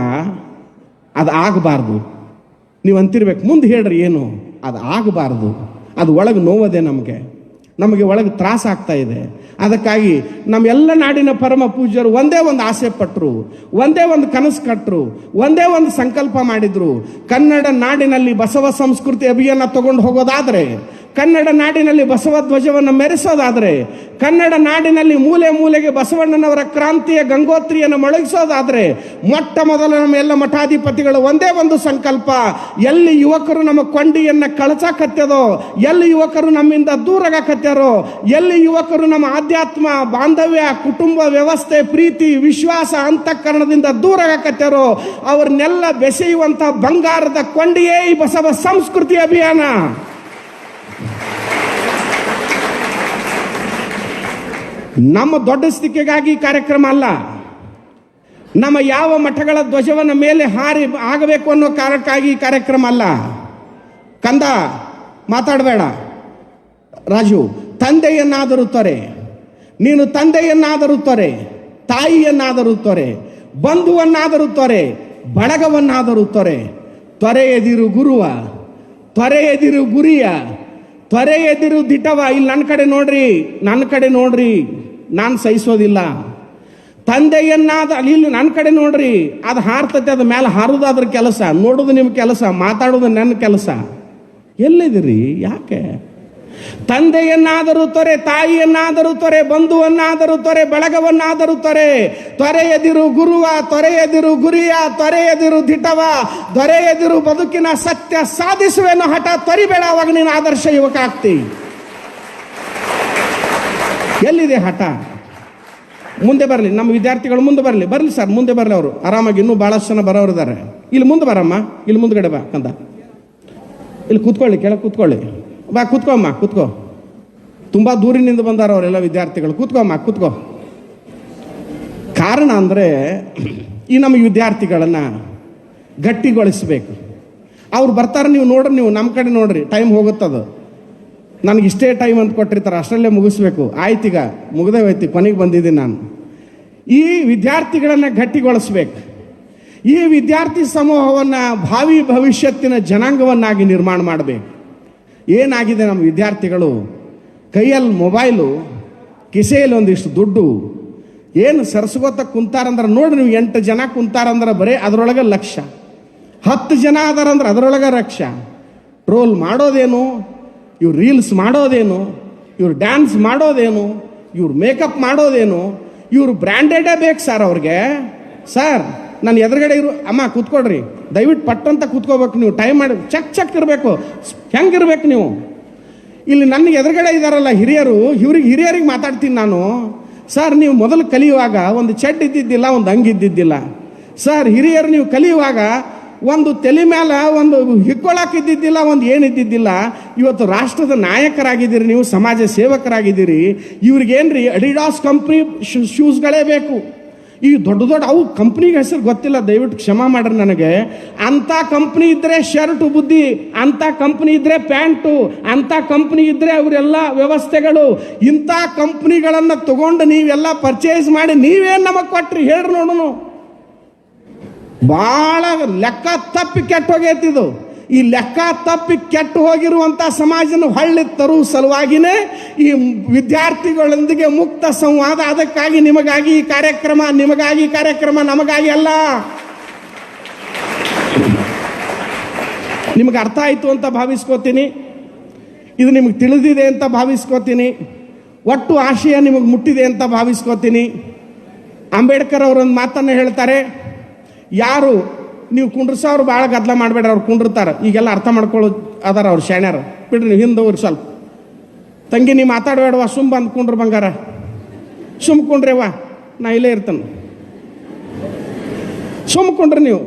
ಅದು ಆಗಬಾರ್ದು. ನೀವು ಅಂತಿರ್ಬೇಕು, ಮುಂದೆ ಹೇಳ್ರಿ ಏನು? ಅದು ಆಗಬಾರ್ದು. ಅದು ಒಳಗೆ ನೋವದೆ, ನಮಗೆ ಒಳಗೆ ತ್ರಾಸ ಆಗ್ತಾ ಇದೆ. ಅದಕ್ಕಾಗಿ ನಮ್ಮೆಲ್ಲ ನಾಡಿನ ಪರಮ ಪೂಜ್ಯರು ಒಂದೇ ಒಂದು ಆಸೆ ಪಟ್ಟರು, ಒಂದೇ ಒಂದು ಕನಸು ಕಟ್ಟರು, ಒಂದೇ ಒಂದು ಸಂಕಲ್ಪ ಮಾಡಿದ್ರು. ಕನ್ನಡ ನಾಡಿನಲ್ಲಿ ಬಸವ ಸಂಸ್ಕೃತಿ ಅಭಿಯಾನ ತಗೊಂಡು ಹೋಗೋದಾದ್ರೆ, ಕನ್ನಡ ನಾಡಿನಲ್ಲಿ ಬಸವ ಧ್ವಜವನ್ನು ಮೆರೆಸೋದಾದ್ರೆ, ಕನ್ನಡ ನಾಡಿನಲ್ಲಿ ಮೂಲೆ ಮೂಲೆಗೆ ಬಸವಣ್ಣನವರ ಕ್ರಾಂತಿಯ ಗಂಗೋತ್ರಿಯನ್ನು ಮೊಳಗಿಸೋದಾದ್ರೆ, ಮೊಟ್ಟ ಮೊದಲ ನಮ್ಮ ಎಲ್ಲ ಮಠಾಧಿಪತಿಗಳು ಒಂದೇ ಒಂದು ಸಂಕಲ್ಪ: ಎಲ್ಲಿ ಯುವಕರು ನಮ್ಮ ಕೊಂಡಿಯನ್ನು ಕಳಚಾಕತ್ತದೋ, ಎಲ್ಲಿ ಯುವಕರು ನಮ್ಮಿಂದ ದೂರಾಗಕತ್ಯಾರೋ, ಎಲ್ಲಿ ಯುವಕರು ನಮ್ಮ ಆಧ್ಯಾತ್ಮ, ಬಾಂಧವ್ಯ, ಕುಟುಂಬ ವ್ಯವಸ್ಥೆ, ಪ್ರೀತಿ, ವಿಶ್ವಾಸ, ಅಂತಃಕರಣದಿಂದ ದೂರಾಗಕತ್ಯಾರೋ ಅವ್ರನ್ನೆಲ್ಲ ಬೆಸೆಯುವಂಥ ಬಂಗಾರದ ಕೊಂಡಿಯೇ ಈ ಬಸವ ಸಂಸ್ಕೃತಿ ಅಭಿಯಾನ. ನಮ್ಮ ದೊಡ್ಡ ಸ್ಥಿತಿಗಾಗಿ ಕಾರ್ಯಕ್ರಮ ಅಲ್ಲ, ನಮ್ಮ ಯಾವ ಮಠಗಳ ಧ್ವಜವನ್ನು ಮೇಲೆ ಹಾರಿ ಆಗಬೇಕು ಅನ್ನೋ ಕಾರಣಕ್ಕಾಗಿ ಕಾರ್ಯಕ್ರಮ ಅಲ್ಲ. ಕಂದ ಮಾತಾಡಬೇಡ ರಾಜು. ತಂದೆಯನ್ನಾದರೂ ತೊರೆ, ನೀನು ತಂದೆಯನ್ನಾದರೂ ತೊರೆ, ತಾಯಿಯನ್ನಾದರೂ ತೊರೆ, ಬಂಧುವನ್ನಾದರೂ ತೊರೆ, ಬಳಗವನ್ನಾದರೂ ತೊರೆ. ತೊರೆಯದಿರು ಗುರುವ, ತೊರೆಯದಿರು ಗುರಿಯ, ತೊರೆಯದಿರು ದಿಟವ. ಇಲ್ಲಿ ನನ್ನ ಕಡೆ ನೋಡ್ರಿ, ನಾನು ಸಹಿಸೋದಿಲ್ಲ. ತಂದೆಯನ್ನಾದ ಇಲ್ಲಿ ನನ್ನ ಕಡೆ ನೋಡ್ರಿ, ಅದು ಹಾರ್ತತೆ, ಅದು ಮೇಲೆ ಹಾರೋದಾದ್ರ ಕೆಲಸ, ನೋಡೋದು ನಿಮ್ಮ ಕೆಲಸ, ಮಾತಾಡೋದು ನನ್ನ ಕೆಲಸ. ಎಲ್ಲಿದಿರಿ? ಯಾಕೆ? ತಂದೆಯನ್ನಾದರೂ ತೊರೆ, ತಾಯಿಯನ್ನಾದರೂ ತೊರೆ, ಬಂಧುವನ್ನಾದರೂ ತೊರೆ, ಬಳಗವನ್ನಾದರೂ ತೊರೆ. ತೊರೆಯದಿರು ಗುರುವ, ತೊರೆಯದಿರು ಗುರಿಯ, ತೊರೆಯದಿರು ದಿಟವ, ದೊರೆಯದಿರು ಬದುಕಿನ ಸತ್ಯ ಸಾಧಿಸುವೆನು ಹಠ ತೊರಿಬೇಡ. ಅವಾಗ ನೀನು ಆದರ್ಶ ಯುವಕ ಆಗ್ತಿ. ಎಲ್ಲಿದೆ ಹಠ? ಮುಂದೆ ಬರಲಿ, ನಮ್ಮ ವಿದ್ಯಾರ್ಥಿಗಳು ಮುಂದೆ ಬರಲಿ ಸರ್, ಮುಂದೆ ಬರಲಿ. ಅವರು ಆರಾಮಾಗಿ ಇನ್ನೂ ಭಾಳಷ್ಟು ಜನ ಬರೋರು ಇದ್ದಾರೆ. ಇಲ್ಲಿ ಮುಂದೆ ಬರಮ್ಮ, ಇಲ್ಲಿ ಮುಂದ್ಗಡೆ ಬಾ ಕಂದ. ಇಲ್ಲಿ ಕೂತ್ಕೊಳ್ಳಿ, ಕೆಳಗೆ ಕೂತ್ಕೊಳ್ಳಿ. ಬಾ ಕೂತ್ಕೊಮ್ಮ, ಕೂತ್ಕೋ. ತುಂಬ ದೂರಿನಿಂದ ಬಂದಾರ ಅವರೆಲ್ಲ ವಿದ್ಯಾರ್ಥಿಗಳು. ಕೂತ್ಕೊಮ್ಮ, ಕೂತ್ಕೋ. ಕಾರಣ ಅಂದರೆ ಈ ನಮ್ಮ ವಿದ್ಯಾರ್ಥಿಗಳನ್ನು ಗಟ್ಟಿಗೊಳಿಸಬೇಕು. ಅವ್ರು ಬರ್ತಾರೆ, ನೀವು ನೋಡ್ರಿ, ನೀವು ನಮ್ಮ ಕಡೆ ನೋಡ್ರಿ, ಟೈಮ್ ಹೋಗುತ್ತದು. ನನಗಿಷ್ಟೇ ಟೈಮ್ ಅಂತ ಕೊಟ್ಟಿರ್ತಾರೆ, ಅಷ್ಟರಲ್ಲೇ ಮುಗಿಸ್ಬೇಕು. ಆಯ್ತೀಗ ಮುಗ್ದೇ ಹೋಯ್ತು, ಕೊನೆಗೆ ಬಂದಿದ್ದೀನಿ ನಾನು. ಈ ವಿದ್ಯಾರ್ಥಿಗಳನ್ನು ಗಟ್ಟಿಗೊಳಿಸ್ಬೇಕು. ಈ ವಿದ್ಯಾರ್ಥಿ ಸಮೂಹವನ್ನು ಭಾವಿ ಭವಿಷ್ಯತ್ತಿನ ಜನಾಂಗವನ್ನಾಗಿ ನಿರ್ಮಾಣ ಮಾಡಬೇಕು. ಏನಾಗಿದೆ, ನಮ್ಮ ವಿದ್ಯಾರ್ಥಿಗಳು ಕೈಯಲ್ಲಿ ಮೊಬೈಲು, ಕಿಸೆಯಲ್ಲಿ ಒಂದಿಷ್ಟು ದುಡ್ಡು, ಏನು ಸರಸ್ಗೋತ ಕುಂತಾರಂದ್ರೆ ನೋಡಿ ನೀವು, 8 ಜನ ಕುಂತಾರಂದ್ರೆ ಬರೀ ಅದರೊಳಗೆ ಲಕ್ಷ, 10 ಜನ ಅದಾರಂದ್ರೆ ಅದರೊಳಗೆ ಲಕ್ಷ. ಟ್ರೋಲ್ ಮಾಡೋದೇನು, ಇವ್ರು ರೀಲ್ಸ್ ಮಾಡೋದೇನು, ಇವ್ರು ಡ್ಯಾನ್ಸ್ ಮಾಡೋದೇನು, ಇವ್ರು ಮೇಕಪ್ ಮಾಡೋದೇನು, ಇವ್ರು ಬ್ರ್ಯಾಂಡೆಡೇ ಬೇಕು ಸರ್ ಅವ್ರಿಗೆ. ಸರ್ ನಾನು ಎದುರುಗಡೆ ಇರು, ಅಮ್ಮ ಕೂತ್ಕೊಡ್ರಿ, ದಯವಿಟ್ಟು ಪಟ್ಟಂತ ಕೂತ್ಕೋಬೇಕು ನೀವು, ಟೈಮ್ ಮಾಡಿ ಚೆಕ್ ಇರಬೇಕು. ಹೆಂಗಿರ್ಬೇಕು ನೀವು? ಇಲ್ಲಿ ನನ್ನ ಎದುರುಗಡೆ ಇದ್ದಾರಲ್ಲ ಹಿರಿಯರು, ಹಿರಿಯರಿಗೆ ಮಾತಾಡ್ತೀನಿ ನಾನು. ಸರ್ ನೀವು ಮೊದಲು ಕಲಿಯುವಾಗ ಒಂದು ಚೆಡ್ ಇದ್ದಿದ್ದಿಲ್ಲ, ಒಂದು ಅಂಗಿದ್ದಿದ್ದಿಲ್ಲ. ಸರ್ ಹಿರಿಯರು ನೀವು ಕಲಿಯುವಾಗ ಒಂದು ತಲೆ ಮೇಲೆ ಒಂದು ಹಿಕ್ಕೊಳಕ್ಕಿದ್ದಿದ್ದಿಲ್ಲ, ಒಂದು ಏನಿದ್ದಿದ್ದಿಲ್ಲ. ಇವತ್ತು ರಾಷ್ಟ್ರದ ನಾಯಕರಾಗಿದ್ದೀರಿ, ನೀವು ಸಮಾಜ ಸೇವಕರಾಗಿದ್ದೀರಿ. ಇವ್ರಿಗೇನ್ರಿ ಅಡಿಡಾಸ್ ಕಂಪ್ನಿ ಶೂಸ್ಗಳೇ ಬೇಕು. ಈ ದೊಡ್ಡ ಅವು ಕಂಪ್ನಿಗೆ ಹೆಸರು ಗೊತ್ತಿಲ್ಲ, ದಯವಿಟ್ಟು ಕ್ಷಮಾ ಮಾಡ್ರಿ ನನಗೆ. ಅಂಥ ಕಂಪ್ನಿ ಇದ್ದರೆ ಶರ್ಟು ಬುದ್ಧಿ, ಅಂಥ ಕಂಪ್ನಿ ಇದ್ದರೆ ಪ್ಯಾಂಟು, ಅಂಥ ಕಂಪ್ನಿ ಇದ್ದರೆ ಅವರೆಲ್ಲ ವ್ಯವಸ್ಥೆಗಳು. ಇಂಥ ಕಂಪ್ನಿಗಳನ್ನು ತಗೊಂಡು ನೀವೆಲ್ಲ ಪರ್ಚೇಸ್ ಮಾಡಿ ನೀವೇನು ನಮಗೆ ಕೊಟ್ರಿ ಹೇಳ್ರಿ ನೋಡೋಣ. ಭಾಳ ಲೆಕ್ಕ ತಪ್ಪಿ ಕೆಟ್ಟು ಹೋಗೈತಿದು. ಈ ಲೆಕ್ಕ ತಪ್ಪಿ ಕೆಟ್ಟು ಹೋಗಿರುವಂಥ ಸಮಾಜನ ಹೊಳ್ಳಿ ತರುವ ಸಲುವಾಗಿನೇ ಈ ವಿದ್ಯಾರ್ಥಿಗಳೊಂದಿಗೆ ಮುಕ್ತ ಸಂವಾದ. ಅದಕ್ಕಾಗಿ ನಿಮಗಾಗಿ ಈ ಕಾರ್ಯಕ್ರಮ, ನಿಮಗಾಗಿ ಕಾರ್ಯಕ್ರಮ, ನಮಗಾಗಿ ಅಲ್ಲ. ನಿಮಗೆ ಅರ್ಥ ಆಯಿತು ಅಂತ ಭಾವಿಸ್ಕೋತೀನಿ, ಇದು ನಿಮಗೆ ತಿಳಿದಿದೆ ಅಂತ ಭಾವಿಸ್ಕೋತೀನಿ, ಒಟ್ಟು ಆಶಯ ನಿಮಗೆ ಮುಟ್ಟಿದೆ ಅಂತ ಭಾವಿಸ್ಕೋತೀನಿ. ಅಂಬೇಡ್ಕರ್ ಅವರೊಂದು ಮಾತನ್ನು ಹೇಳ್ತಾರೆ, ಯಾರು ನೀವು ಕುಂಡ್ರಸವ್ರು ಭಾಳ ಗದ್ದಲ ಮಾಡಬೇಡ್ರಿ, ಅವ್ರು ಕುಂಡಿರ್ತಾರೆ. ಈಗೆಲ್ಲ ಅರ್ಥ ಮಾಡ್ಕೊಳ್ಳೋದು ಅದಾರ ಅವ್ರು ಶಾಣ್ಯಾರ, ಬಿಡ್ರಿ ನೀವು ಹಿಂದೆ ಹೋಗ್ರಿ ಸ್ವಲ್ಪ. ತಂಗಿ ನೀವು ಮಾತಾಡಬೇಡವ, ಸುಮ್ಮ ಬಂದು ಕುಂಡ್ರು ಬಂಗಾರ, ಸುಮ್ಮ ಕುಂಡ್ರಿವ, ನಾ ಇಲ್ಲೇ ಇರ್ತೇನೆ, ಸುಮ್ಮ ಕುಂಡ್ರಿ ನೀವು.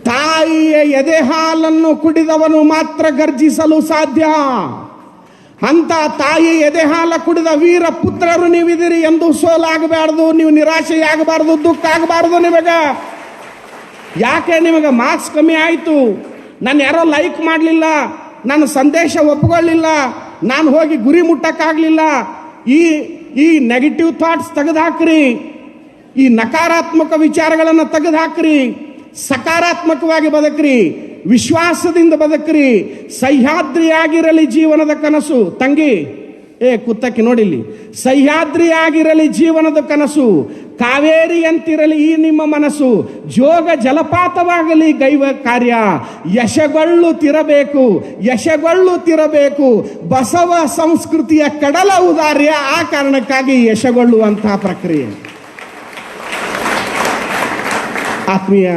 ತಾಯಿಯ ಎದೆ ಹಾಲನ್ನು ಕುಡಿದವನು ಮಾತ್ರ ಗರ್ಜಿಸಲು ಸಾಧ್ಯ. ಅಂತ ತಾಯಿ ಎದೆ ಹಾಲ ಕುಡಿದ ವೀರ ಪುತ್ರರು ನೀವಿದ್ದೀರಿ. ಎಂದು ಸೋಲಾಗಬಾರ್ದು, ನೀವು ನಿರಾಶೆಯಾಗಬಾರ್ದು, ದುಃಖ ಆಗಬಾರ್ದು. ನಿಮಗೆ ಯಾಕೆ ನಿಮಗೆ ಮಾರ್ಕ್ಸ್ ಕಮ್ಮಿ ಆಯಿತು, ನಾನು ಯಾರೋ ಲೈಕ್ ಮಾಡಲಿಲ್ಲ, ನನ್ನ ಸಂದೇಶ ಒಪ್ಕೊಳ್ಳಿಲ್ಲ, ನಾನು ಹೋಗಿ ಗುರಿ ಮುಟ್ಟಕ್ಕಾಗಲಿಲ್ಲ, ಈ ನೆಗೆಟಿವ್ ಥಾಟ್ಸ್ ತೆಗೆದುಹಾಕ್ರಿ, ಈ ನಕಾರಾತ್ಮಕ ವಿಚಾರಗಳನ್ನು ತೆಗೆದುಹಾಕ್ರಿ, ಸಕಾರಾತ್ಮಕವಾಗಿ ಬದುಕ್ರಿ, ವಿಶ್ವಾಸದಿಂದ ಬದುಕ್ರಿ. ಸಹ್ಯಾದ್ರಿಯಾಗಿರಲಿ ಜೀವನದ ಕನಸು. ತಂಗಿ ಕುತ್ತಕ್ಕೆ ನೋಡಿಲ್ಲಿ, ಸಹ್ಯಾದ್ರಿಯಾಗಿರಲಿ ಜೀವನದ ಕನಸು, ಕಾವೇರಿಯಂತಿರಲಿ ಈ ನಿಮ್ಮ ಮನಸ್ಸು, ಜೋಗ ಜಲಪಾತವಾಗಲಿ ಗೈವ ಕಾರ್ಯ, ಯಶಗೊಳ್ಳುತ್ತಿರಬೇಕು ಬಸವ ಸಂಸ್ಕೃತಿಯ ಕಡಲ ಉದಾರ್ಯ. ಆ ಕಾರಣಕ್ಕಾಗಿ ಯಶಗೊಳ್ಳುವಂತಹ ಪ್ರಕ್ರಿಯೆ. ಆತ್ಮೀಯ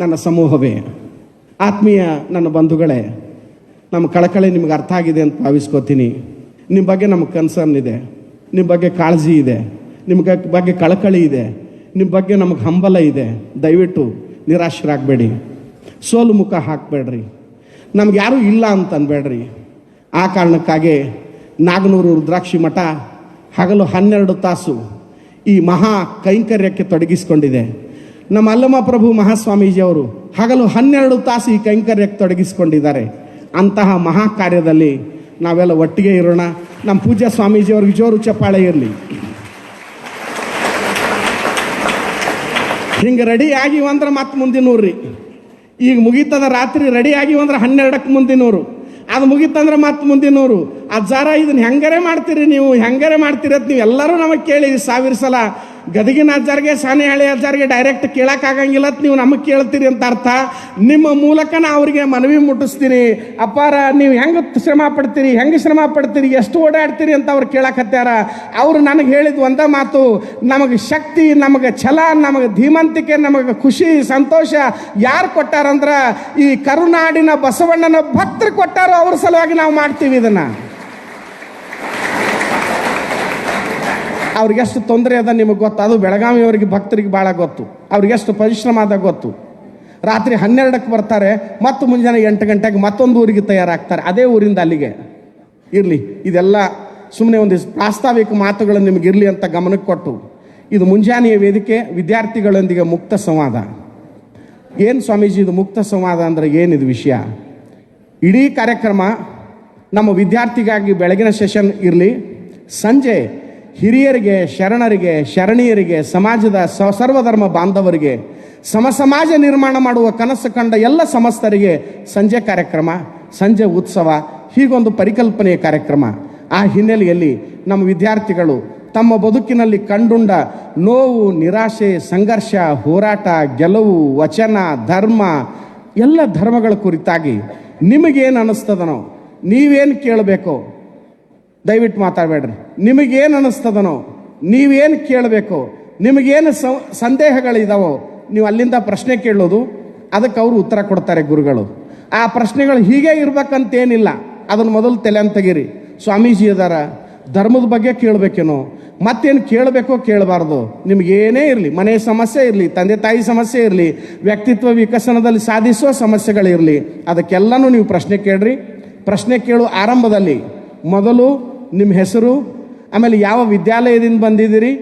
ನನ್ನ ಸಮೂಹವೇ, ಆತ್ಮೀಯ ನನ್ನ ಬಂಧುಗಳೇ, ನಮ್ಮ ಕಳಕಳಿ ನಿಮ್ಗೆ ಅರ್ಥ ಆಗಿದೆ ಅಂತ ಭಾವಿಸ್ಕೋತೀನಿ. ನಿಮ್ಮ ಬಗ್ಗೆ ನಮಗೆ ಕನ್ಸರ್ನ್ ಇದೆ, ನಿಮ್ಮ ಬಗ್ಗೆ ಕಾಳಜಿ ಇದೆ, ನಿಮ್ಮ ಬಗ್ಗೆ ಕಳಕಳಿ ಇದೆ, ನಿಮ್ಮ ಬಗ್ಗೆ ನಮಗೆ ಹಂಬಲ ಇದೆ. ದಯವಿಟ್ಟು ನಿರಾಶರಾಗಬೇಡಿ, ಸೋಲು ಮುಖ ಹಾಕಬೇಡ್ರಿ, ನಮ್ಗೆ ಯಾರೂ ಇಲ್ಲ ಅಂತ ಅನ್ಬೇಡ್ರಿ. ಆ ಕಾರಣಕ್ಕಾಗಿ ನಾಗನೂರು ರುದ್ರಾಕ್ಷಿ ಮಠ ಹಗಲು 12 ತಾಸು ಈ ಮಹಾ ಕೈಂಕರ್ಯಕ್ಕೆ ತೊಡಗಿಸಿಕೊಂಡಿದೆ. ನಮ್ಮ ಅಲ್ಲಮ ಪ್ರಭು ಮಹಾಸ್ವಾಮೀಜಿಯವರು ಹಗಲು 12 ತಾಸು ಈ ಕೈಂಕರ್ಯಕ್ಕೆ ತೊಡಗಿಸಿಕೊಂಡಿದ್ದಾರೆ. ಅಂತಹ ಮಹಾ ಕಾರ್ಯದಲ್ಲಿ ನಾವೆಲ್ಲ ಒಟ್ಟಿಗೆ ಇರೋಣ. ನಮ್ಮ ಪೂಜ್ಯ ಸ್ವಾಮೀಜಿಯವ್ರಿಗೆ ಜೋರು ಚಪ್ಪಾಳೆ ಇರಲಿ. ಹಿಂಗೆ ರೆಡಿ ಆಗಿವಂದ್ರೆ ಮತ್ತೆ ಮುಂದಿನೂರ್ರಿ. ಈಗ ಮುಗೀತದ ರಾತ್ರಿ ರೆಡಿ ಆಗಿವಂದ್ರೆ 12ಕ್ಕೆ ಮುಂದಿನೂರು, ಅದು ಮುಗೀತಂದ್ರೆ ಮತ್ತೆ ಮುಂದಿನೂರು. ಅಜ್ಜಾರ ಇದನ್ನ ಹೆಂಗಾರೆ ಮಾಡ್ತೀರಿ ನೀವು, ಹೆಂಗಾರೆ ಮಾಡ್ತೀರಿ ಅಂತ ನೀವು ಎಲ್ಲರೂ ನಮಗೆ ಕೇಳಿ 1000 ಸಲ. ಗದಗಿನ ಅಜ್ಜಾರಿಗೆ, ಸಾಣೆಹಳ್ಳಿ ಅಜ್ಜಾರಿಗೆ ಡೈರೆಕ್ಟ್ ಕೇಳೋಕ್ಕಾಗಂಗಿಲ್ಲ ಅಂತ ನೀವು ನಮಗೆ ಕೇಳ್ತೀರಿ ಅಂತ ಅರ್ಥ. ನಿಮ್ಮ ಮೂಲಕ ನಾ ಅವರಿಗೆ ಮನವಿ ಮುಟ್ಟಿಸ್ತೀನಿ, ಅಪ್ಪಾರ ನೀವು ಹೆಂಗೆ ಶ್ರಮ ಪಡ್ತೀರಿ, ಎಷ್ಟು ಓಡಾಡ್ತೀರಿ ಅಂತ ಅವ್ರು ಕೇಳಕತ್ಯಾರ. ಅವರು ನನಗೆ ಹೇಳಿದ ಒಂದೇ ಮಾತು, ನಮಗೆ ಶಕ್ತಿ, ನಮಗೆ ಛಲ, ನಮಗೆ ಧೀಮಂತಿಕೆ, ನಮಗೆ ಖುಷಿ ಸಂತೋಷ ಯಾರು ಕೊಟ್ಟಾರಂದ್ರೆ ಈ ಕರುನಾಡಿನ ಬಸವಣ್ಣನ ಭಕ್ತರು ಕೊಟ್ಟಾರೋ ಅವ್ರ ಸಲುವಾಗಿ ನಾವು ಮಾಡ್ತೀವಿ ಇದನ್ನು. ಅವ್ರಿಗೆಷ್ಟು ತೊಂದರೆ ಅದ ನಿಮಗೆ ಗೊತ್ತು, ಅದು ಬೆಳಗಾವಿಯವರಿಗೆ ಭಕ್ತರಿಗೆ ಭಾಳ ಗೊತ್ತು. ಅವ್ರಿಗೆಷ್ಟು ಪರಿಶ್ರಮ ಅದ ಗೊತ್ತು. ರಾತ್ರಿ 12ಕ್ಕೆ ಬರ್ತಾರೆ, ಮತ್ತು ಮುಂಜಾನೆ 8 ಗಂಟೆಗೆ ಮತ್ತೊಂದು ಊರಿಗೆ ತಯಾರಾಗ್ತಾರೆ, ಅದೇ ಊರಿಂದ ಅಲ್ಲಿಗೆ. ಇರಲಿ, ಇದೆಲ್ಲ ಸುಮ್ಮನೆ ಒಂದಿಷ್ಟು ಪ್ರಾಸ್ತಾವಿಕ ಮಾತುಗಳು ನಿಮಗಿರಲಿ ಅಂತ ಗಮನಕ್ಕೆ ಕೊಟ್ಟು, ಇದು ಮುಂಜಾನೆಯ ವೇದಿಕೆ, ವಿದ್ಯಾರ್ಥಿಗಳೊಂದಿಗೆ ಮುಕ್ತ ಸಂವಾದ. ಏನು ಸ್ವಾಮೀಜಿ ಇದು ಮುಕ್ತ ಸಂವಾದ ಅಂದರೆ ಏನಿದು ವಿಷಯ? ಇಡೀ ಕಾರ್ಯಕ್ರಮ ನಮ್ಮ ವಿದ್ಯಾರ್ಥಿಗಾಗಿ ಬೆಳಗಿನ ಸೆಷನ್ ಇರಲಿ, ಸಂಜೆ ಹಿರಿಯರಿಗೆ, ಶರಣರಿಗೆ, ಶರಣೀಯರಿಗೆ, ಸಮಾಜದ ಸರ್ವಧರ್ಮ ಬಾಂಧವರಿಗೆ, ಸಮಾಜ ನಿರ್ಮಾಣ ಮಾಡುವ ಕನಸು ಕಂಡ ಎಲ್ಲ ಸಮಸ್ತರಿಗೆ ಸಂಜೆ ಕಾರ್ಯಕ್ರಮ, ಸಂಜೆ ಉತ್ಸವ, ಹೀಗೊಂದು ಪರಿಕಲ್ಪನೆಯ ಕಾರ್ಯಕ್ರಮ. ಆ ಹಿನ್ನೆಲೆಯಲ್ಲಿ ನಮ್ಮ ವಿದ್ಯಾರ್ಥಿಗಳು ತಮ್ಮ ಬದುಕಿನಲ್ಲಿ ಕಂಡುಂಡ ನೋವು, ನಿರಾಶೆ, ಸಂಘರ್ಷ, ಹೋರಾಟ, ಗೆಲುವು, ವಚನ, ಧರ್ಮ, ಎಲ್ಲ ಧರ್ಮಗಳ ಕುರಿತಾಗಿ ನಿಮಗೇನು ಅನ್ನಿಸ್ತದನೋ, ನೀವೇನು ಕೇಳಬೇಕೋ, ದಯವಿಟ್ಟು ಮಾತಾಡಬೇಡ್ರಿ, ನಿಮಗೇನು ಅನ್ನಿಸ್ತದನೋ, ನೀವೇನು ಕೇಳಬೇಕೋ, ನಿಮಗೇನು ಸಂದೇಹಗಳಿದಾವೋ ನೀವು ಅಲ್ಲಿಂದ ಪ್ರಶ್ನೆ ಕೇಳೋದು, ಅದಕ್ಕೆ ಅವರು ಉತ್ತರ ಕೊಡ್ತಾರೆ ಗುರುಗಳು. ಆ ಪ್ರಶ್ನೆಗಳು ಹೀಗೆ ಇರ್ಬೇಕಂತೇನಿಲ್ಲ, ಅದನ್ನು ಮೊದಲು ತಲೆ ಅಂತ ತೆಗೀರಿ. ಸ್ವಾಮೀಜಿ ಅದಾರ, ಧರ್ಮದ ಬಗ್ಗೆ ಕೇಳಬೇಕೇನೋ, ಮತ್ತೇನು ಕೇಳಬೇಕೋ ಕೇಳಬಾರ್ದು, ನಿಮಗೇನೇ ಇರಲಿ, ಮನೆ ಸಮಸ್ಯೆ ಇರಲಿ, ತಂದೆ ತಾಯಿ ಸಮಸ್ಯೆ ಇರಲಿ, ವ್ಯಕ್ತಿತ್ವ ವಿಕಸನದಲ್ಲಿ ಸಾಧಿಸುವ ಸಮಸ್ಯೆಗಳಿರಲಿ, ಅದಕ್ಕೆಲ್ಲನೂ ನೀವು ಪ್ರಶ್ನೆ ಕೇಳ್ರಿ. ಪ್ರಶ್ನೆ ಕೇಳುವ ಆರಂಭದಲ್ಲಿ ಮೊದಲು ನಿಮ್ಮ ಹೆಸರು, ಆಮೇಲೆ ಯಾವ ವಿದ್ಯಾಲಯದಿಂದ ಬಂದಿದ್ದೀರಿ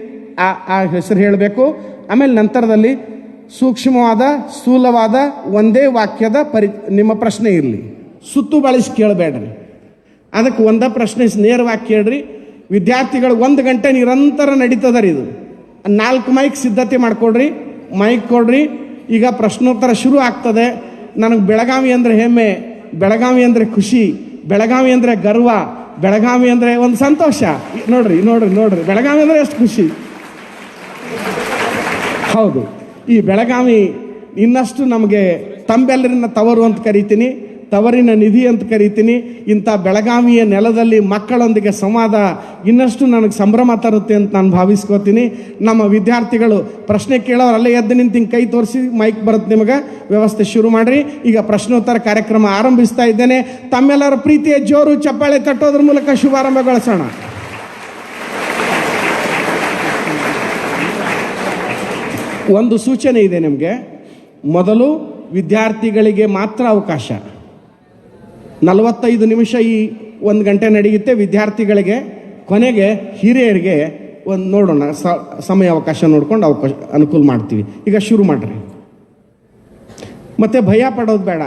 ಆ ಹೆಸರು ಹೇಳಬೇಕು. ಆಮೇಲೆ ನಂತರದಲ್ಲಿ ಸೂಕ್ಷ್ಮವಾದ, ಸ್ಥೂಲವಾದ ಒಂದೇ ವಾಕ್ಯದ ನಿಮ್ಮ ಪ್ರಶ್ನೆ ಇರಲಿ. ಸುತ್ತು ಬಳಸಿ ಕೇಳಬೇಡ್ರಿ. ಅದಕ್ಕೆ ಒಂದೇ ಪ್ರಶ್ನೆ ನೇರವಾಗಿ ಕೇಳ್ರಿ. ವಿದ್ಯಾರ್ಥಿಗಳು 1 ಗಂಟೆ ನಿರಂತರ ನಡೀತದ ರೀ ಇದು. 4 ಮೈಕ್ ಸಿದ್ಧತೆ ಮಾಡಿಕೊಡ್ರಿ, ಮೈಕ್ ಕೊಡ್ರಿ. ಈಗ ಪ್ರಶ್ನೋತ್ತರ ಶುರು ಆಗ್ತದೆ. ನನಗೆ ಬೆಳಗಾವಿ ಅಂದರೆ ಹೆಮ್ಮೆ, ಬೆಳಗಾವಿ ಅಂದರೆ ಖುಷಿ, ಬೆಳಗಾವಿ ಅಂದರೆ ಗರ್ವ, ಬೆಳಗಾವಿ ಅಂದರೆ ಒಂದು ಸಂತೋಷ. ನೋಡ್ರಿ ನೋಡ್ರಿ ನೋಡ್ರಿ, ಬೆಳಗಾವಿ ಅಂದರೆ ಎಷ್ಟು ಖುಷಿ. ಹೌದು, ಈ ಬೆಳಗಾವಿ ಇನ್ನಷ್ಟು ನಮಗೆ ತಂಬೆಲ್ಲರಿನ ತವರು ಅಂತ ಕರಿತೀನಿ, ತವರಿನ ನಿಧಿ ಅಂತ ಕರಿತೀನಿ. ಇಂಥ ಬೆಳಗಾವಿಯ ನೆಲದಲ್ಲಿ ಮಕ್ಕಳೊಂದಿಗೆ ಸಂವಾದ ಇನ್ನಷ್ಟು ನನಗೆ ಸಂಭ್ರಮ ತರುತ್ತೆ ಅಂತ ನಾನು ಭಾವಿಸ್ಕೋತೀನಿ. ನಮ್ಮ ವಿದ್ಯಾರ್ಥಿಗಳು ಪ್ರಶ್ನೆ ಕೇಳೋರಲ್ಲೇ ಎದ್ದು ನಿಂತು ಹಿಂಗೆ ಕೈ ತೋರಿಸಿ ಮೈಕ್ ಬರುತ್ತೆ, ನಿಮಗೆ ವ್ಯವಸ್ಥೆ ಶುರು ಮಾಡಿರಿ. ಈಗ ಪ್ರಶ್ನೋತ್ತರ ಕಾರ್ಯಕ್ರಮ ಆರಂಭಿಸ್ತಾ ಇದ್ದೇನೆ. ತಮ್ಮೆಲ್ಲರ ಪ್ರೀತಿಯ ಜೋರು ಚಪ್ಪಾಳೆ ತಟ್ಟೋದ್ರ ಮೂಲಕ ಶುಭಾರಂಭಗೊಳಿಸೋಣ. ಒಂದು ಸೂಚನೆ ಇದೆ ನಿಮಗೆ. ಮೊದಲು ವಿದ್ಯಾರ್ಥಿಗಳಿಗೆ ಮಾತ್ರ ಅವಕಾಶ, 45 ನಿಮಿಷ ಈ 1 ಗಂಟೆ ನಡೆಯುತ್ತೆ ವಿದ್ಯಾರ್ಥಿಗಳಿಗೆ. ಕೊನೆಗೆ ಹಿರಿಯರಿಗೆ ಒಂದು ನೋಡೋಣ, ಸಮಯ ಅವಕಾಶ ನೋಡ್ಕೊಂಡು ಅನುಕೂಲ ಮಾಡ್ತೀವಿ. ಈಗ ಶುರು ಮಾಡ್ರಿ. ಮತ್ತೆ ಭಯ ಪಡೋದು ಬೇಡ,